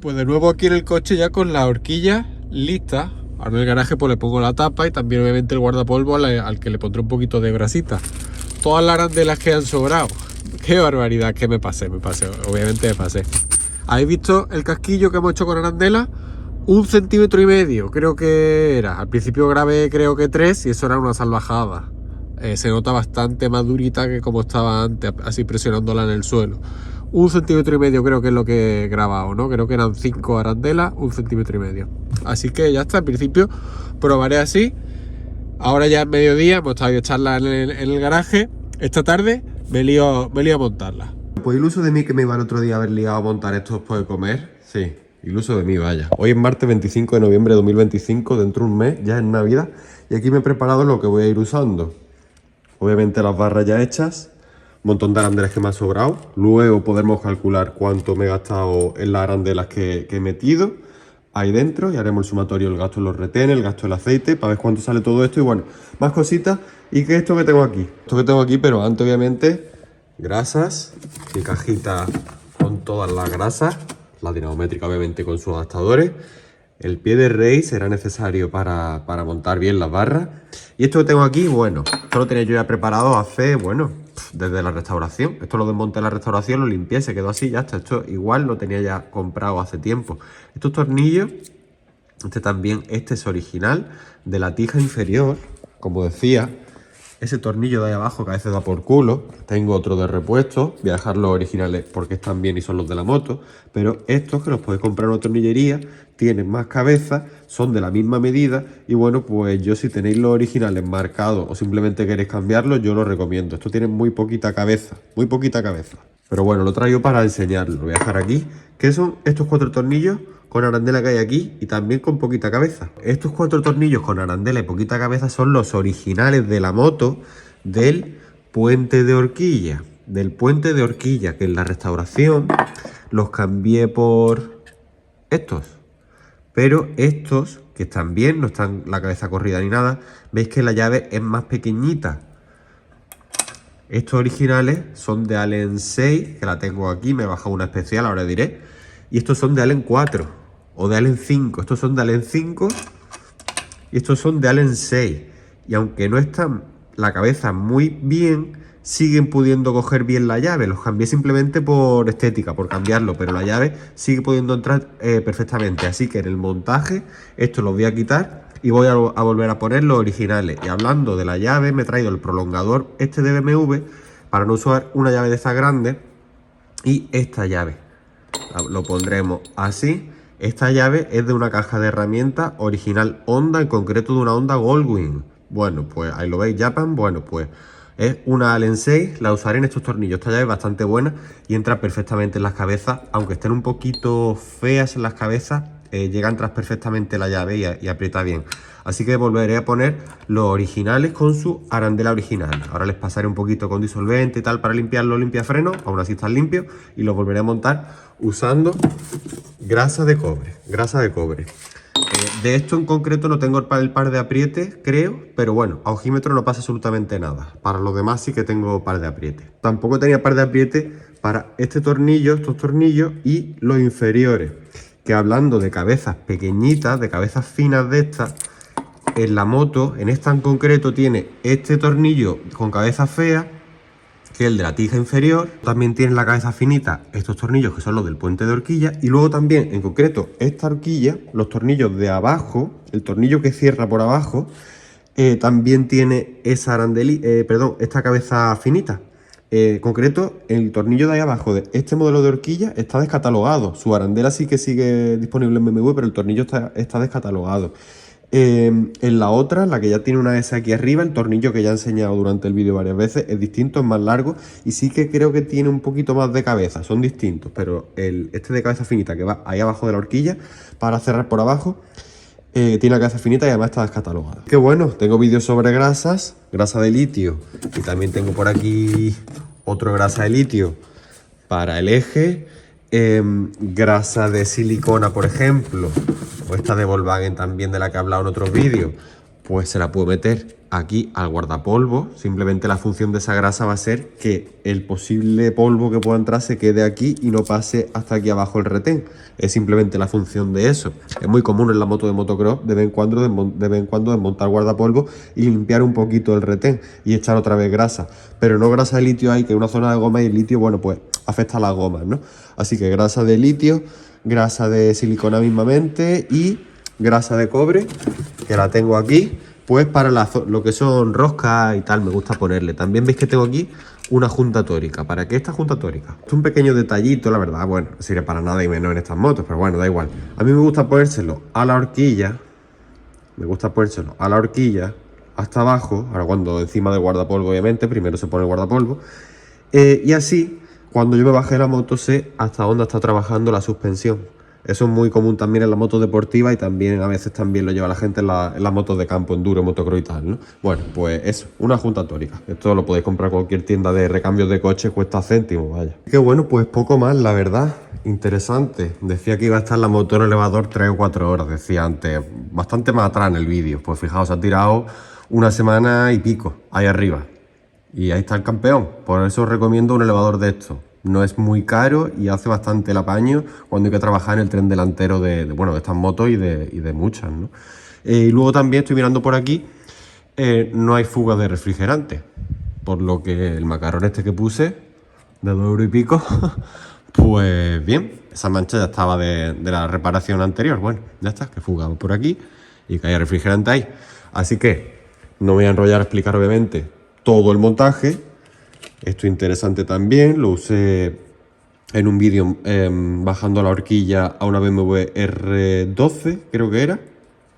A: Pues de nuevo aquí en el coche ya con la horquilla lista. Ahora en el garaje pues le pongo la tapa y también obviamente el guardapolvo al que le pondré un poquito de grasita. Todas las arandelas que han sobrado. Qué barbaridad, que me pasé, obviamente me pasé. ¿Habéis visto el casquillo que hemos hecho con arandela? 1,5 centímetros creo que era. Al principio grabé creo que 3 y eso era una salvajada. Se nota bastante más durita que como estaba antes, así presionándola en el suelo. 1,5 centímetros creo que es lo que he grabado, ¿no? Creo que eran 5 arandelas, 1,5 centímetros. Así que ya está, al principio probaré así. Ahora ya es mediodía, hemos estado de charla en el garaje. Esta tarde me lío a montarla. Pues iluso de mí que me iba el otro día a haber liado a montar esto después de comer. Sí, iluso de mí, vaya. Hoy es martes 25 de noviembre de 2025, dentro de un mes, ya es Navidad. Y aquí me he preparado lo que voy a ir usando. Obviamente las barras ya hechas, un montón de arandelas que me han sobrado. Luego podremos calcular cuánto me he gastado en las arandelas que he metido ahí dentro y haremos el sumatorio, el gasto en los retenes, el gasto del aceite, para ver cuánto sale todo esto y bueno, más cositas. Y que esto que tengo aquí, pero antes obviamente grasas, mi cajita con todas las grasas, la dinamométrica obviamente con sus adaptadores. El pie de rey será necesario para montar bien las barras. Y esto que tengo aquí, bueno, esto lo tenía yo ya preparado hace, bueno, desde la restauración. Esto lo desmonté en la restauración, lo limpié, se quedó así, ya está. Esto igual lo tenía ya comprado hace tiempo. Estos tornillos, este también, este es original, de la tija inferior, como decía. ese tornillo de ahí abajo que a veces da por culo. Tengo otro de repuesto, voy a dejar los originales porque están bien y son los de la moto. Pero estos que los podéis comprar en una tornillería, tienen más cabeza, son de la misma medida. Y bueno, pues yo si tenéis los originales marcados o simplemente queréis cambiarlos, yo los recomiendo. Esto tiene muy poquita cabeza, muy poquita cabeza. Pero bueno, lo traigo para enseñarlo. Lo voy a dejar aquí. ¿Qué son estos 4 tornillos con arandela que hay aquí y también con poquita cabeza? Estos 4 tornillos con arandela y poquita cabeza son los originales de la moto del puente de horquilla. Del puente de horquilla, que en la restauración los cambié por estos. Pero estos, que están bien, no están la cabeza corrida ni nada, veis que la llave es más pequeñita. Estos originales son de Allen 6, que la tengo aquí, me he bajado una especial, ahora diré. Y estos son de Allen 4 o de Allen 5. Estos son de Allen 5 y estos son de Allen 6. Y aunque no están la cabeza muy bien, siguen pudiendo coger bien la llave. Los cambié simplemente por estética, por cambiarlo, pero la llave sigue pudiendo entrar perfectamente. Así que en el montaje, esto lo voy a quitar y voy a volver a poner los originales. Y hablando de la llave, me he traído el prolongador este de BMW para no usar una llave de esta grande y esta llave. Lo pondremos así. Esta llave es de una caja de herramientas original Honda, en concreto de una Honda Goldwing. Bueno, pues ahí lo veis, Japan. Bueno, pues es una Allen 6, la usaré en estos tornillos. Esta llave es bastante buena y entra perfectamente en las cabezas, aunque estén un poquito feas en las cabezas, llega a entrar perfectamente la llave y aprieta bien. Así que volveré a poner los originales con su arandela original. Ahora les pasaré un poquito con disolvente y tal para limpiar los limpiafrenos, aún así están limpios, y los volveré a montar usando grasa de cobre. Grasa de cobre. De esto en concreto no tengo el par de aprietes, creo, pero bueno, a ojímetro no pasa absolutamente nada. Para los demás sí que tengo par de aprietes. Tampoco tenía par de aprietes para este tornillo, estos tornillos y los inferiores. Que hablando de cabezas pequeñitas, de cabezas finas de estas, en la moto, en esta en concreto, tiene este tornillo con cabeza fea, que es el de la tija inferior. También tiene la cabeza finita estos tornillos que son los del puente de horquilla. Y luego también, en concreto, esta horquilla, los tornillos de abajo, el tornillo que cierra por abajo, también tiene esa esta cabeza finita. En concreto, el tornillo de ahí abajo de este modelo de horquilla está descatalogado. Su arandela sí que sigue disponible en BMW, pero el tornillo está descatalogado. En la otra, la que ya tiene una S aquí arriba, el tornillo que ya he enseñado durante el vídeo varias veces, es distinto, es más largo y sí que creo que tiene un poquito más de cabeza, son distintos, pero este de cabeza finita que va ahí abajo de la horquilla para cerrar por abajo, tiene la cabeza finita y además está descatalogada. Qué bueno, tengo vídeos sobre grasas, grasa de litio, y también tengo por aquí otro grasa de litio para el eje, grasa de silicona, por ejemplo, o esta de Volkswagen también, de la que he hablado en otros vídeos, pues se la puedo meter aquí al guardapolvo. Simplemente la función de esa grasa va a ser que el posible polvo que pueda entrar se quede aquí y no pase hasta aquí abajo el retén. Es simplemente la función de eso. Es muy común en la moto de motocross de vez en cuando desmontar guardapolvo y limpiar un poquito el retén y echar otra vez grasa. Pero no grasa de litio hay, que es una zona de goma, y el litio, bueno, pues afecta a las gomas, ¿no? Así que grasa de litio, grasa de silicona mismamente y grasa de cobre, que la tengo aquí, pues para lo que son roscas y tal, me gusta ponerle. También veis que tengo aquí una junta tórica. ¿Para qué esta junta tórica? Es un pequeño detallito, la verdad, bueno, no sirve para nada y menos en estas motos, pero bueno, da igual. A mí me gusta ponérselo a la horquilla, hasta abajo, ahora cuando encima del guardapolvo, obviamente, primero se pone el guardapolvo, y así, cuando yo me bajé de la moto, sé hasta dónde está trabajando la suspensión. Eso es muy común también en la moto deportiva y también a veces también lo lleva la gente en las motos de campo, enduro, motocross y tal, ¿no? Bueno, pues eso, una junta tórica. Esto lo podéis comprar en cualquier tienda de recambios de coches, cuesta céntimos, vaya. Qué bueno, pues poco más, la verdad. Interesante. Decía que iba a estar la moto en elevador 3 o 4 horas, decía antes. Bastante más atrás en el vídeo. Pues fijaos, se ha tirado una semana y pico ahí arriba. Y ahí está el campeón. Por eso os recomiendo un elevador de estos. No es muy caro y hace bastante el apaño cuando hay que trabajar en el tren delantero de estas motos y de muchas, ¿no? Y luego también estoy mirando por aquí, no hay fuga de refrigerante, por lo que el macarrón este que puse, de 2 euros y pico, pues bien, esa mancha ya estaba de la reparación anterior. Bueno, ya está, que fugamos por aquí y que haya refrigerante ahí. Así que no voy a enrollar a explicar obviamente todo el montaje. Esto interesante también, lo usé en un vídeo bajando la horquilla a una BMW R12, creo que era.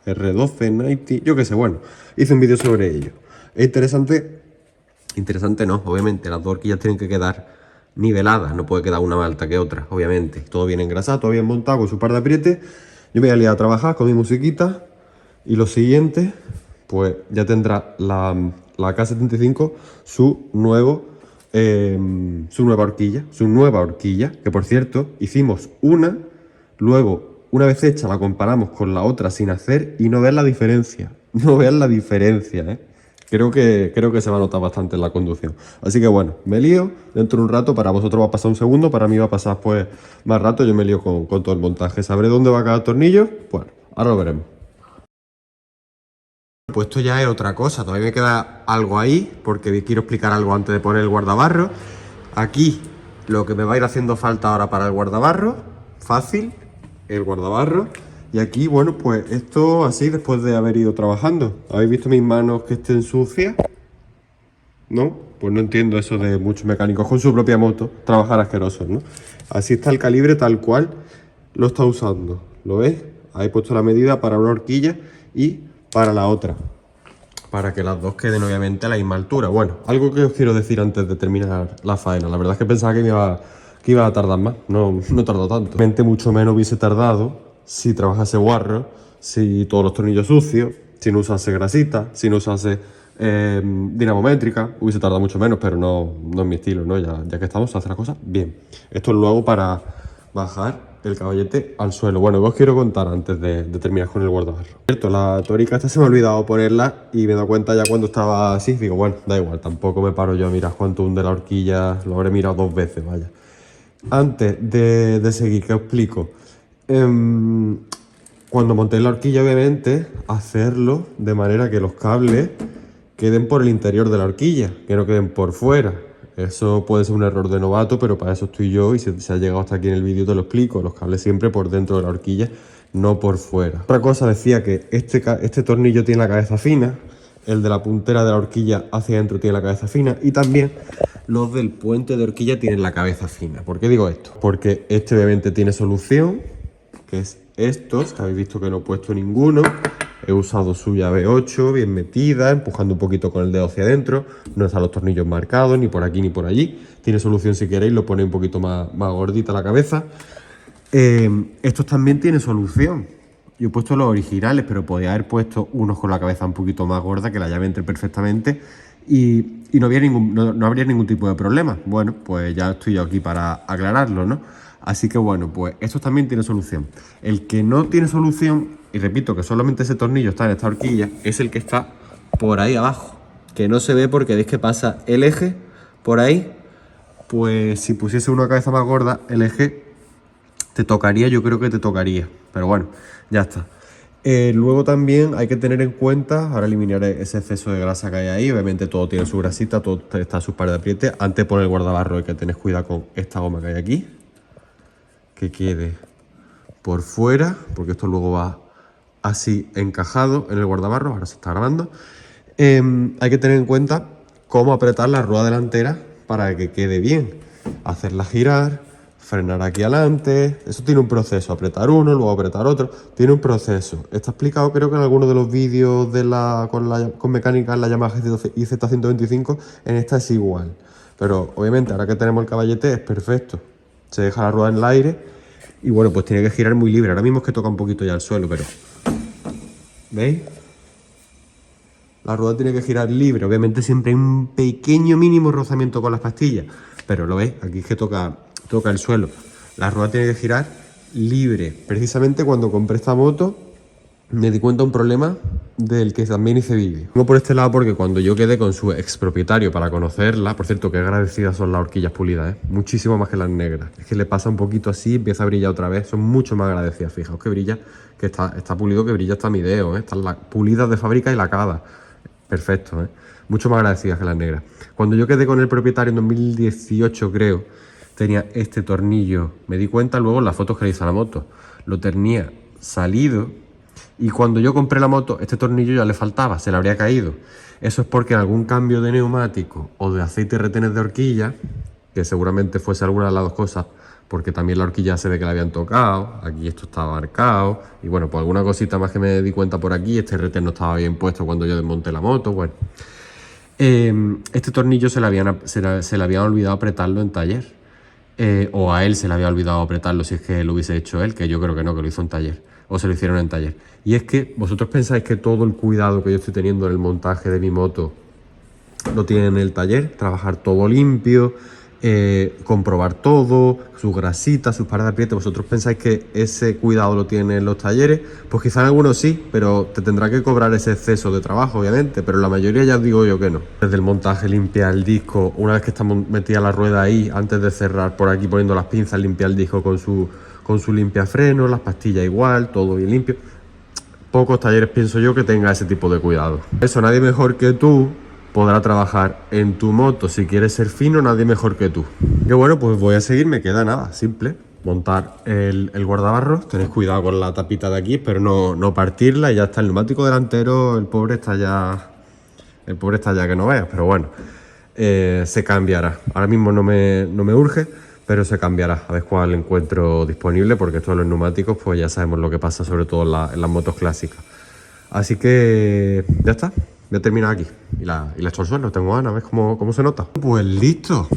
A: R12, 90, yo qué sé, bueno, hice un vídeo sobre ello. Es interesante no, obviamente, las dos horquillas tienen que quedar niveladas, no puede quedar una más alta que otra, obviamente. Todo bien engrasado, todo bien montado con su par de aprietes. Yo me voy a liar a trabajar con mi musiquita y lo siguiente, pues ya tendrá la K75 su nueva horquilla, que por cierto, hicimos una, luego, una vez hecha, la comparamos con la otra sin hacer y no vean la diferencia, ¿eh? Creo que se va a notar bastante en la conducción. Así que bueno, me lío dentro de un rato, para vosotros va a pasar un segundo, para mí va a pasar pues más rato, yo me lío con todo el montaje. ¿Sabré dónde va cada tornillo? Bueno, ahora lo veremos. Pues esto ya es otra cosa, todavía me queda algo ahí, porque quiero explicar algo antes de poner el guardabarro. Aquí, lo que me va a ir haciendo falta ahora para el guardabarro, fácil, el guardabarro. Y aquí, bueno, pues esto así después de haber ido trabajando. ¿Habéis visto mis manos que estén sucias? ¿No? Pues no entiendo eso de muchos mecánicos con su propia moto trabajar asquerosos, ¿no? Así está el calibre tal cual lo está usando. ¿Lo ves? Ahí he puesto la medida para una horquilla y para la otra, para que las dos queden obviamente a la misma altura. Bueno, algo que os quiero decir antes de terminar la faena. La verdad es que pensaba que iba a tardar más. No tardó tanto. Realmente mucho menos hubiese tardado si trabajase guarro, si todos los tornillos sucios, si no usase grasita, si no usase dinamométrica. Hubiese tardado mucho menos, pero no es mi estilo, ¿no? Ya que estamos, a hacer las cosas bien. Esto lo hago para bajar el caballete al suelo. Bueno, os quiero contar antes de terminar con el guardabarro. Cierto, la tórica esta se me ha olvidado ponerla y me he dado cuenta ya cuando estaba así. Digo, bueno, da igual, tampoco me paro yo a mirar cuánto hunde la horquilla. Lo habré mirado 2 veces, vaya. Antes de seguir, ¿qué os explico? Cuando montéis la horquilla, obviamente, hacerlo de manera que los cables queden por el interior de la horquilla, que no queden por fuera. Eso puede ser un error de novato, pero para eso estoy yo y si se ha llegado hasta aquí en el vídeo te lo explico. Los cables siempre por dentro de la horquilla, no por fuera. Otra cosa, decía que este tornillo tiene la cabeza fina, el de la puntera de la horquilla hacia adentro tiene la cabeza fina y también los del puente de horquilla tienen la cabeza fina. ¿Por qué digo esto? Porque este obviamente tiene solución, que es estos, que habéis visto que no he puesto ninguno. He usado su llave 8, bien metida, empujando un poquito con el dedo hacia adentro. No están los tornillos marcados, ni por aquí ni por allí. Tiene solución si queréis, lo ponéis un poquito más gordita la cabeza. Estos también tienen solución. Yo he puesto los originales, pero podía haber puesto unos con la cabeza un poquito más gorda, que la llave entre perfectamente. Y no habría ningún tipo de problema. Bueno, pues ya estoy yo aquí para aclararlo, ¿no? Así que bueno, pues estos también tienen solución. El que no tiene solución, y repito que solamente ese tornillo está en esta horquilla, es el que está por ahí abajo, que no se ve porque veis que pasa el eje por ahí. Pues si pusiese una cabeza más gorda, el eje te tocaría, yo creo que te tocaría, pero bueno, ya está. Luego también hay que tener en cuenta, ahora eliminaré ese exceso de grasa que hay ahí, obviamente todo tiene su grasita, todo está a su par de apriete. Antes de poner el guardabarro hay que tener cuidado con esta goma que hay aquí, que quede por fuera, porque esto luego va así encajado en el guardabarro. Ahora se está grabando. Hay que tener en cuenta cómo apretar la rueda delantera para que quede bien, hacerla girar, frenar aquí adelante. Eso tiene un proceso, apretar uno, luego apretar otro, tiene un proceso. Está explicado creo que en alguno de los vídeos con mecánica en la Yamaha IZ125, en esta es igual. Pero obviamente ahora que tenemos el caballete es perfecto. Se deja la rueda en el aire y bueno, pues tiene que girar muy libre. Ahora mismo es que toca un poquito ya el suelo, pero ¿veis? La rueda tiene que girar libre. Obviamente siempre hay un pequeño mínimo rozamiento con las pastillas, pero lo veis, aquí es que toca el suelo. La rueda tiene que girar libre. Precisamente cuando compré esta moto me di cuenta de un problema del que también hice vídeo. Vengo por este lado porque cuando yo quedé con su expropietario para conocerla, por cierto, que agradecidas son las horquillas pulidas, muchísimo más que las negras. Es que le pasa un poquito así, empieza a brillar otra vez, son mucho más agradecidas. Fijaos que brilla, que está pulido, que brilla hasta mi dedo, están las pulidas de fábrica y lacadas. Perfecto, mucho más agradecidas que las negras. Cuando yo quedé con el propietario en 2018, creo, tenía este tornillo. Me di cuenta luego en las fotos que le hice a la moto. Lo tenía salido Y cuando yo compré la moto, este tornillo ya le faltaba, se le habría caído. Eso es porque en algún cambio de neumático o de aceite retenes de horquilla, que seguramente fuese alguna de las dos cosas, porque también la horquilla se ve que la habían tocado, aquí esto estaba marcado, y bueno, pues alguna cosita más que me di cuenta por aquí, este retén no estaba bien puesto cuando yo desmonté la moto, bueno. Este tornillo se le habían olvidado apretarlo en taller, o a él se le había olvidado apretarlo si es que lo hubiese hecho él, que yo creo que no, que lo hizo en taller, o se lo hicieron en taller. Y es que vosotros pensáis que todo el cuidado que yo estoy teniendo en el montaje de mi moto lo tiene en el taller, trabajar todo limpio, comprobar todo, sus grasitas, sus pares de apriete. ¿Vosotros pensáis que ese cuidado lo tienen en los talleres? Pues quizá en algunos sí, pero te tendrá que cobrar ese exceso de trabajo, obviamente, pero la mayoría ya os digo yo que no. Desde el montaje, limpiar el disco, una vez que estamos metida la rueda ahí, antes de cerrar por aquí poniendo las pinzas, limpiar el disco con su limpiafreno, las pastillas igual, todo bien limpio. Pocos talleres pienso yo que tenga ese tipo de cuidado. Eso, nadie mejor que tú podrá trabajar en tu moto. Si quieres ser fino, nadie mejor que tú. Que bueno, pues voy a seguir, me queda nada, simple. Montar el guardabarros, tenéis cuidado con la tapita de aquí, pero no partirla y ya está. El neumático delantero, el pobre está ya que no veas, pero bueno, se cambiará. Ahora mismo no me urge, pero se cambiará. A ver cuál encuentro disponible, porque esto de los neumáticos, pues ya sabemos lo que pasa, sobre todo en las motos clásicas. Así que ya está. Voy a terminar aquí. Y la echo al suelo, tengo ganas, ¿ves cómo se nota? Pues listo,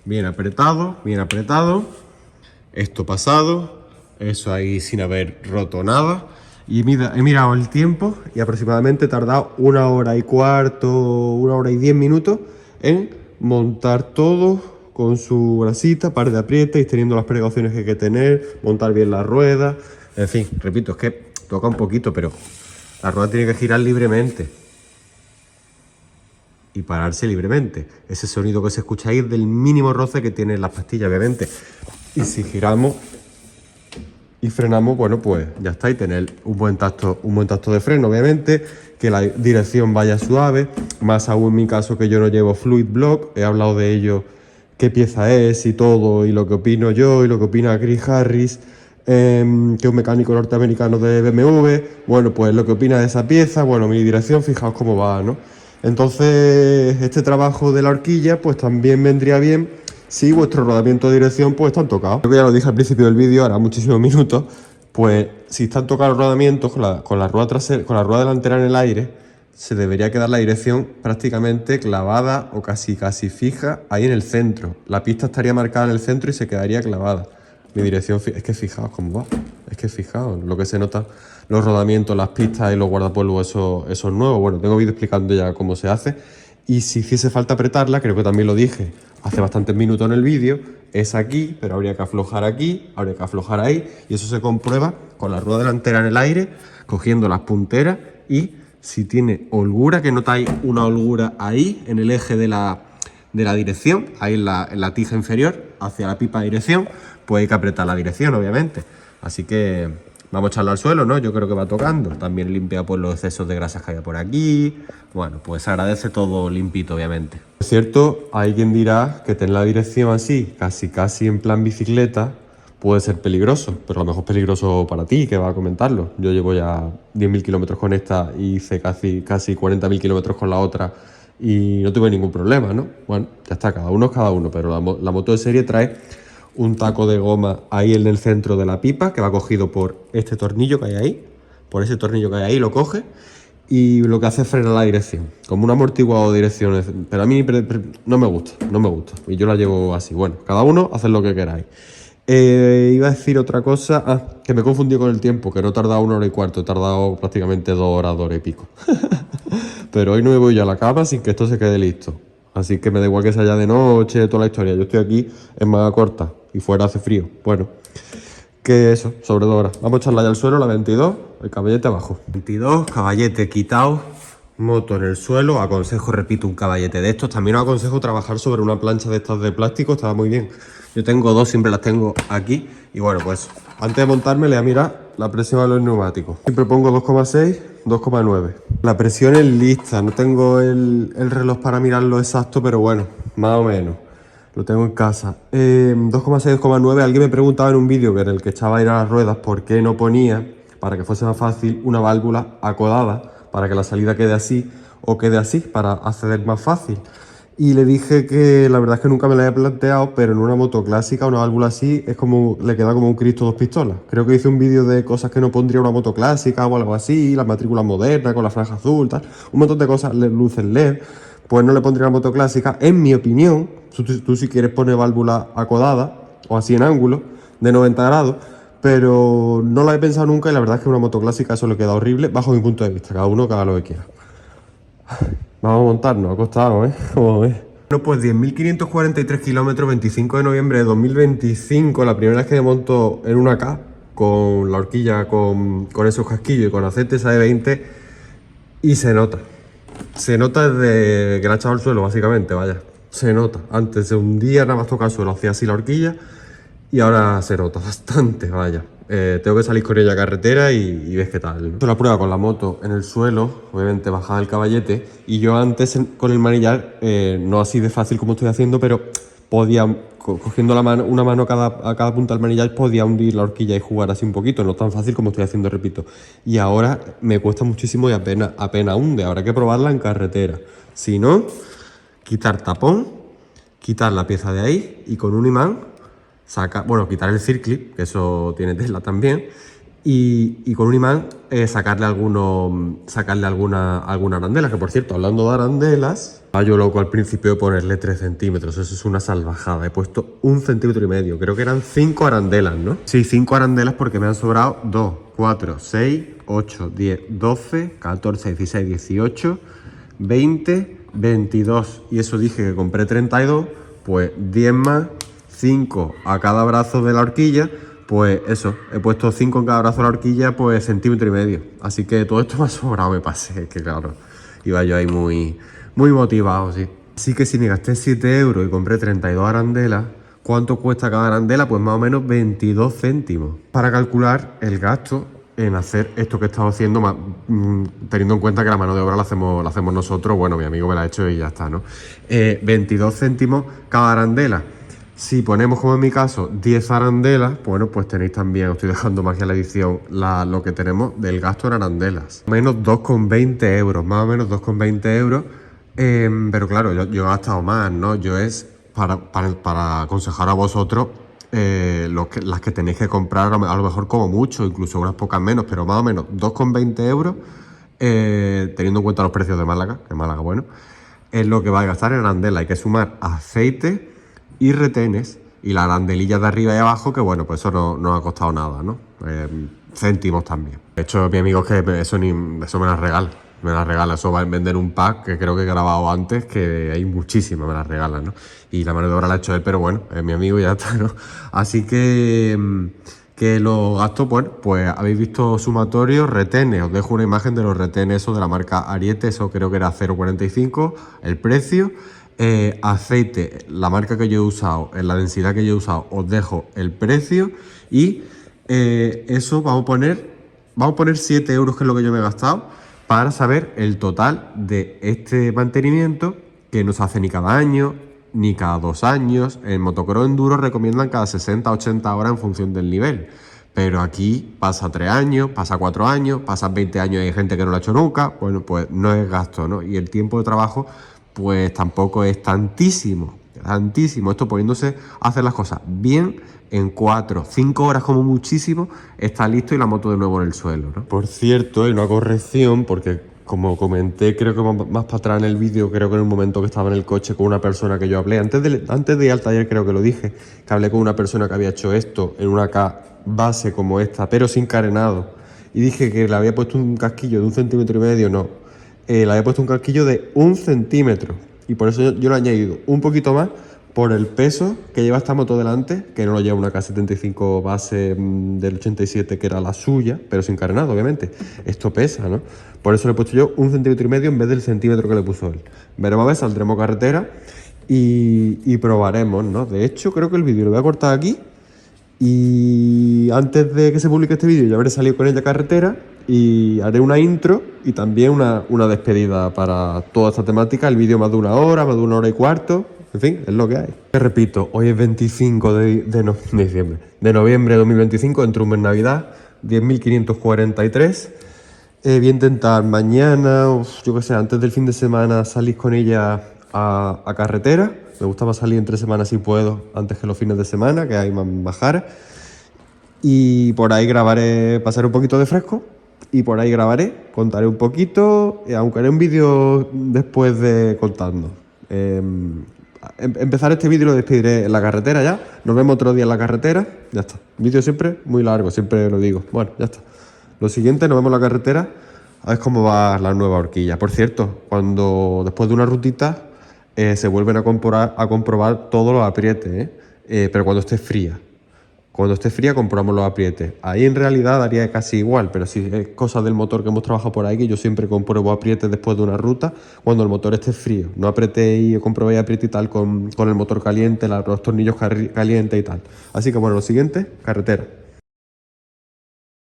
A: Bien apretado, bien apretado. Esto pasado, eso ahí sin haber roto nada. Y he mirado el tiempo y aproximadamente he tardado 1 hora y cuarto, 1 hora y 10 minutos en montar todo con su grasita, par de aprietes y teniendo las precauciones que hay que tener, montar bien la rueda. En fin, repito, es que toca un poquito, pero la rueda tiene que girar libremente y pararse libremente. Ese sonido que se escucha ahí es del mínimo roce que tienen las pastillas, obviamente. Y si giramos y frenamos, bueno, pues ya está. Y tener un buen tacto de freno, obviamente. Que la dirección vaya suave. Más aún en mi caso, que yo no llevo Fluid Block. He hablado de ello, qué pieza es y todo, y lo que opino yo y lo que opina Chris Harris, que es un mecánico norteamericano de BMW. Bueno, pues lo que opina de esa pieza, bueno, mi dirección, fijaos cómo va, ¿no? Entonces, este trabajo de la horquilla, pues también vendría bien si vuestro rodamiento de dirección, pues están tocados. Creo que ya lo dije al principio del vídeo, ahora muchísimos minutos, pues si están tocados los rodamientos con la rueda trasera, con la rueda delantera en el aire, se debería quedar la dirección prácticamente clavada o casi fija ahí en el centro. La pista estaría marcada en el centro y se quedaría clavada. Mi dirección, es que fijaos cómo va, es que fijaos lo que se nota, los rodamientos, las pistas y los guardapolvos, eso es nuevo. Bueno, tengo vídeo explicando ya cómo se hace. Y si hiciese falta apretarla, creo que también lo dije hace bastantes minutos en el vídeo, es aquí, pero habría que aflojar aquí, habría que aflojar ahí, y eso se comprueba con la rueda delantera en el aire, cogiendo las punteras, y si tiene holgura, que notáis una holgura ahí, en el eje de la dirección, ahí en la tija inferior, hacia la pipa de dirección, pues hay que apretar la dirección, obviamente. Así que vamos a echarlo al suelo, ¿no? Yo creo que va tocando. También limpia pues los excesos de grasas que haya por aquí. Bueno, pues se agradece todo limpito, obviamente. Es cierto, hay quien dirá que tener la dirección así, casi en plan bicicleta, puede ser peligroso, pero a lo mejor es peligroso para ti, que va a comentarlo. Yo llevo ya 10.000 kilómetros con esta y hice casi 40.000 kilómetros con la otra y no tuve ningún problema, ¿no? Bueno, ya está, cada uno es cada uno, pero la moto de serie trae un taco de goma ahí en el centro de la pipa, que va cogido por este tornillo que hay ahí, por ese tornillo que hay ahí, lo coge y lo que hace es frenar la dirección, como un amortiguador de direcciones, pero a mí no me gusta, y yo la llevo así. Bueno, cada uno haced lo que queráis. Iba a decir otra cosa, que me he confundido con el tiempo, que no he tardado 1 hora y cuarto, he tardado prácticamente 2 horas, 2 horas y pico. Pero hoy no me voy ya a la cama sin que esto se quede listo. Así que me da igual que sea ya de noche, toda la historia. Yo estoy aquí en manga corta y fuera hace frío. Bueno, que eso, sobre 2 horas. Vamos a echarla ya al suelo, la 22, el caballete abajo. 22, caballete quitado, moto en el suelo. Aconsejo, repito, un caballete de estos. También os aconsejo trabajar sobre una plancha de estas de plástico, estaba muy bien. Yo tengo 2, siempre las tengo aquí. Y bueno, pues antes de montarme le voy a mirar la presión de los neumáticos. Siempre pongo 2,6, 2,9. La presión es lista, no tengo el reloj para mirarlo exacto, pero bueno, más o menos. Lo tengo en casa. 2,6, 2,9. Alguien me preguntaba en un vídeo en el que echaba a ir a las ruedas por qué no ponía para que fuese más fácil, una válvula acodada, para que la salida quede así o quede así, para acceder más fácil. Y le dije que la verdad es que nunca me la había planteado, pero en una moto clásica, una válvula así, es como, le queda como un Cristo dos pistolas. Creo que hice un vídeo de cosas que no pondría una moto clásica o algo así, las matrículas modernas con la franja azul, tal, un montón de cosas, luces LED, pues no le pondría una moto clásica. En mi opinión, tú si quieres poner válvula acodada o así en ángulo, de 90 grados, pero no la he pensado nunca y la verdad es que una moto clásica eso le queda horrible, bajo mi punto de vista, cada uno que haga lo que quiera. Vamos a montarnos, ha costado, Como ves. Bueno, pues 10.543 kilómetros, 25 de noviembre de 2025, la primera vez que me monto en una K, con la horquilla, con esos casquillos y con aceite SAE20, y se nota. Se nota desde que la he echado al suelo, básicamente, vaya. Se nota. Antes de un día nada más tocar el suelo, hacía así la horquilla, y ahora se nota bastante, vaya. Tengo que salir con ella a carretera y ves qué tal. He hecho la prueba con la moto en el suelo, obviamente bajada el caballete, y yo antes con el manillar, no así de fácil como estoy haciendo, pero podía, cogiendo la mano, una mano a cada punta del manillar, podía hundir la horquilla y jugar así un poquito, no tan fácil como estoy haciendo, repito. Y ahora me cuesta muchísimo y apenas hunde, habrá que probarla en carretera. Si no, quitar tapón, quitar la pieza de ahí y con un imán quitar el circlip, que eso tiene tela también, y con un imán sacarle alguna arandela, que por cierto, hablando de arandelas, yo loco al principio de ponerle 3 centímetros, eso es una salvajada, he puesto 1,5 centímetros, creo que eran 5 arandelas, ¿no? Sí, 5 arandelas porque me han sobrado 2, 4, 6, 8, 10, 12, 14, 16, 18, 20, 22, y eso dije que compré 32, pues 10 más, 5 a cada brazo de la horquilla, pues eso, he puesto 5 en cada brazo de la horquilla, pues 1,5 centímetros. Así que todo esto me ha sobrado, me pasé, es que claro, iba yo ahí muy motivado, sí. Así que si me gasté 7 euros y compré 32 arandelas, ¿cuánto cuesta cada arandela? Pues más o menos 22 céntimos. Para calcular el gasto en hacer esto que he estado haciendo, teniendo en cuenta que la mano de obra la hacemos nosotros, bueno, mi amigo me la ha hecho y ya está, ¿no? 22 céntimos cada arandela. Si ponemos, como en mi caso, 10 arandelas, bueno, pues tenéis también, os estoy dejando más que la edición, lo que tenemos del gasto en arandelas. Menos 2,20 euros, más o menos 2,20 euros. Pero claro, yo he gastado más, ¿no? Yo es para aconsejar a vosotros las que tenéis que comprar, a lo mejor como mucho, incluso unas pocas menos, pero más o menos 2,20 euros, teniendo en cuenta los precios de Málaga, que Málaga, bueno, es lo que va a gastar en arandela. Hay que sumar aceite y retenes y la arandelilla de arriba y abajo, que bueno, pues eso no ha costado nada, ¿no? Céntimos también. De hecho, mi amigo es que eso me la regala, eso va a vender un pack que creo que he grabado antes, que hay muchísimas, me las regalan, ¿no? Y la mano de obra la ha hecho él, pero bueno, es mi amigo y ya está, ¿no? Así que los gastos, bueno, pues habéis visto sumatorios, retenes, os dejo una imagen de los retenes, eso de la marca Ariete, eso creo que era 0,45, el precio. Aceite, la marca que yo he usado, en la densidad que yo he usado, os dejo el precio y eso vamos a poner 7 euros, que es lo que yo me he gastado, para saber el total de este mantenimiento, que no se hace ni cada año, ni cada 2 años. En motocross enduro recomiendan cada 60-80 horas en función del nivel. Pero aquí pasa 3 años, pasa 4 años, pasa 20 años y hay gente que no lo ha hecho nunca. Bueno, pues no es gasto, ¿no? Y el tiempo de trabajo pues tampoco es tantísimo. Esto poniéndose a hacer las cosas bien, en 4-5 horas como muchísimo, está listo y la moto de nuevo en el suelo, ¿no? Por cierto, hay una corrección, porque como comenté, creo que más para atrás en el vídeo, creo que en un momento que estaba en el coche con una persona que yo hablé, antes de ir al taller creo que lo dije, que hablé con una persona que había hecho esto en una K base como esta, pero sin carenado, y dije que le había puesto un casquillo de 1,5 centímetros, no. Le había puesto un casquillo de 1 centímetro y por eso yo lo he añadido un poquito más por el peso que lleva esta moto delante, que no lo lleva una K75 base del 87, que era la suya, pero sin carenado, obviamente. Esto pesa, ¿no? Por eso le he puesto yo 1,5 centímetros en vez del centímetro que le puso él. Veremos a ver, saldremos carretera y probaremos, ¿no? De hecho, creo que el vídeo lo voy a cortar aquí y antes de que se publique este vídeo ya habré salido con ella a carretera y haré una intro y también una despedida para toda esta temática. El vídeo más de 1 hora, más de 1 hora y cuarto, en fin, es lo que hay. Te repito, hoy es 25 de noviembre de 2025, entre un mes Navidad. 10.543. Voy a intentar mañana, yo qué sé, antes del fin de semana salir con ella a carretera. Me gusta más salir entre semanas si puedo, antes que los fines de semana, que hay más majara. Y por ahí grabaré, pasaré un poquito de fresco. Y por ahí grabaré, contaré un poquito, aunque haré un vídeo después de contando. Empezaré este vídeo y lo despediré en la carretera ya. Nos vemos otro día en la carretera. Ya está. Vídeo siempre muy largo, siempre lo digo. Bueno, ya está. Lo siguiente, nos vemos en la carretera. A ver cómo va la nueva horquilla. Por cierto, cuando después de una rutita se vuelven a comprobar todos los aprietes, pero cuando esté fría. Cuando esté fría comprobamos los aprietes. Ahí en realidad daría casi igual, pero si es cosa del motor que hemos trabajado por ahí, que yo siempre compruebo aprietes después de una ruta cuando el motor esté frío. No apretéis, comprobéis apriete y tal con el motor caliente, los tornillos calientes y tal. Así que bueno, lo siguiente, carretera.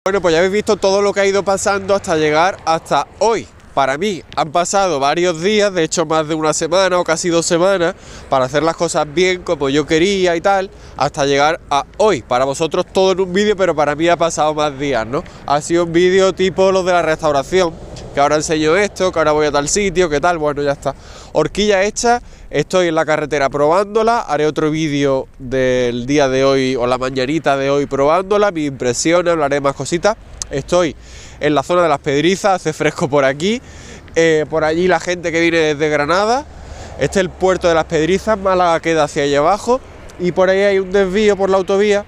A: Bueno, pues ya habéis visto todo lo que ha ido pasando hasta llegar hasta hoy. Para mí han pasado varios días, de hecho más de una semana o casi 2 semanas, para hacer las cosas bien como yo quería y tal, hasta llegar a hoy. Para vosotros todo en un vídeo, pero para mí ha pasado más días, ¿no? Ha sido un vídeo tipo los de la restauración, que ahora enseño esto, que ahora voy a tal sitio, que tal, bueno, ya está. Horquilla hecha, estoy en la carretera probándola, haré otro vídeo del día de hoy o la mañanita de hoy probándola, mis impresiones, hablaré más cositas. Estoy en la zona de Las Pedrizas, hace fresco por aquí, por allí la gente que viene desde Granada. Este es el puerto de Las Pedrizas, Málaga queda hacia allá abajo y por ahí hay un desvío por la autovía,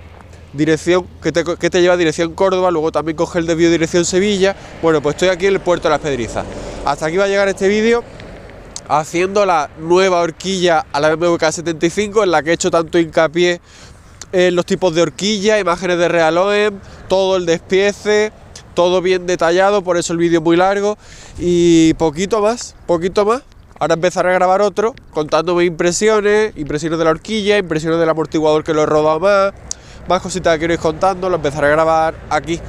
A: dirección que te lleva a dirección Córdoba, luego también coge el desvío dirección Sevilla. Bueno, pues estoy aquí en el puerto de Las Pedrizas. Hasta aquí va a llegar este vídeo haciendo la nueva horquilla a la BMW K75, en la que he hecho tanto hincapié en los tipos de horquilla, imágenes de Realoem, todo el despiece, todo bien detallado, por eso el vídeo es muy largo y poquito más. Ahora empezaré a grabar otro, contándome impresiones de la horquilla, impresiones del amortiguador que lo he rodado más cositas que quiero ir contando, lo empezaré a grabar aquí.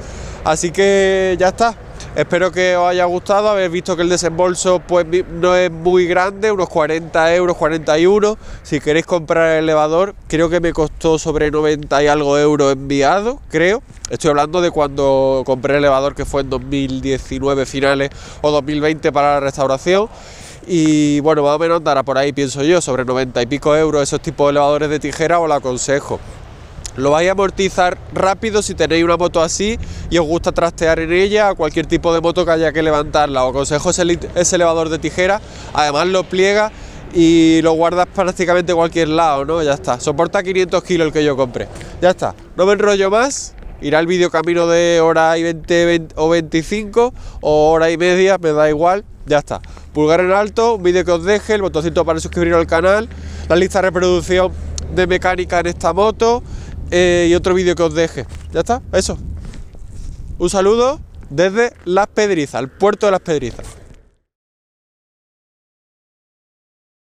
A: Así que ya está. Espero que os haya gustado, habéis visto que el desembolso pues no es muy grande, unos 40 euros, 41. Si queréis comprar el elevador, creo que me costó sobre 90 y algo euros enviado, creo. Estoy hablando de cuando compré el elevador, que fue en 2019 finales o 2020 para la restauración. Y bueno, más o menos andará por ahí, pienso yo, sobre 90 y pico euros. Esos tipos de elevadores de tijera os lo aconsejo. Lo vais a amortizar rápido si tenéis una moto así y os gusta trastear en ella, cualquier tipo de moto que haya que levantarla. Os aconsejo ese elevador de tijera, además lo pliega y lo guardas prácticamente en cualquier lado, ¿no? Ya está, soporta 500 kilos el que yo compré. Ya está, no me enrollo más, irá el vídeo camino de hora y 20 o 25 o hora y media, me da igual, ya está. Pulgar en alto, un vídeo que os deje, el botoncito para suscribiros al canal, la lista de reproducción de mecánica en esta moto. Y otro vídeo que os deje. Ya está, eso. Un saludo desde Las Pedrizas, el puerto de Las Pedrizas.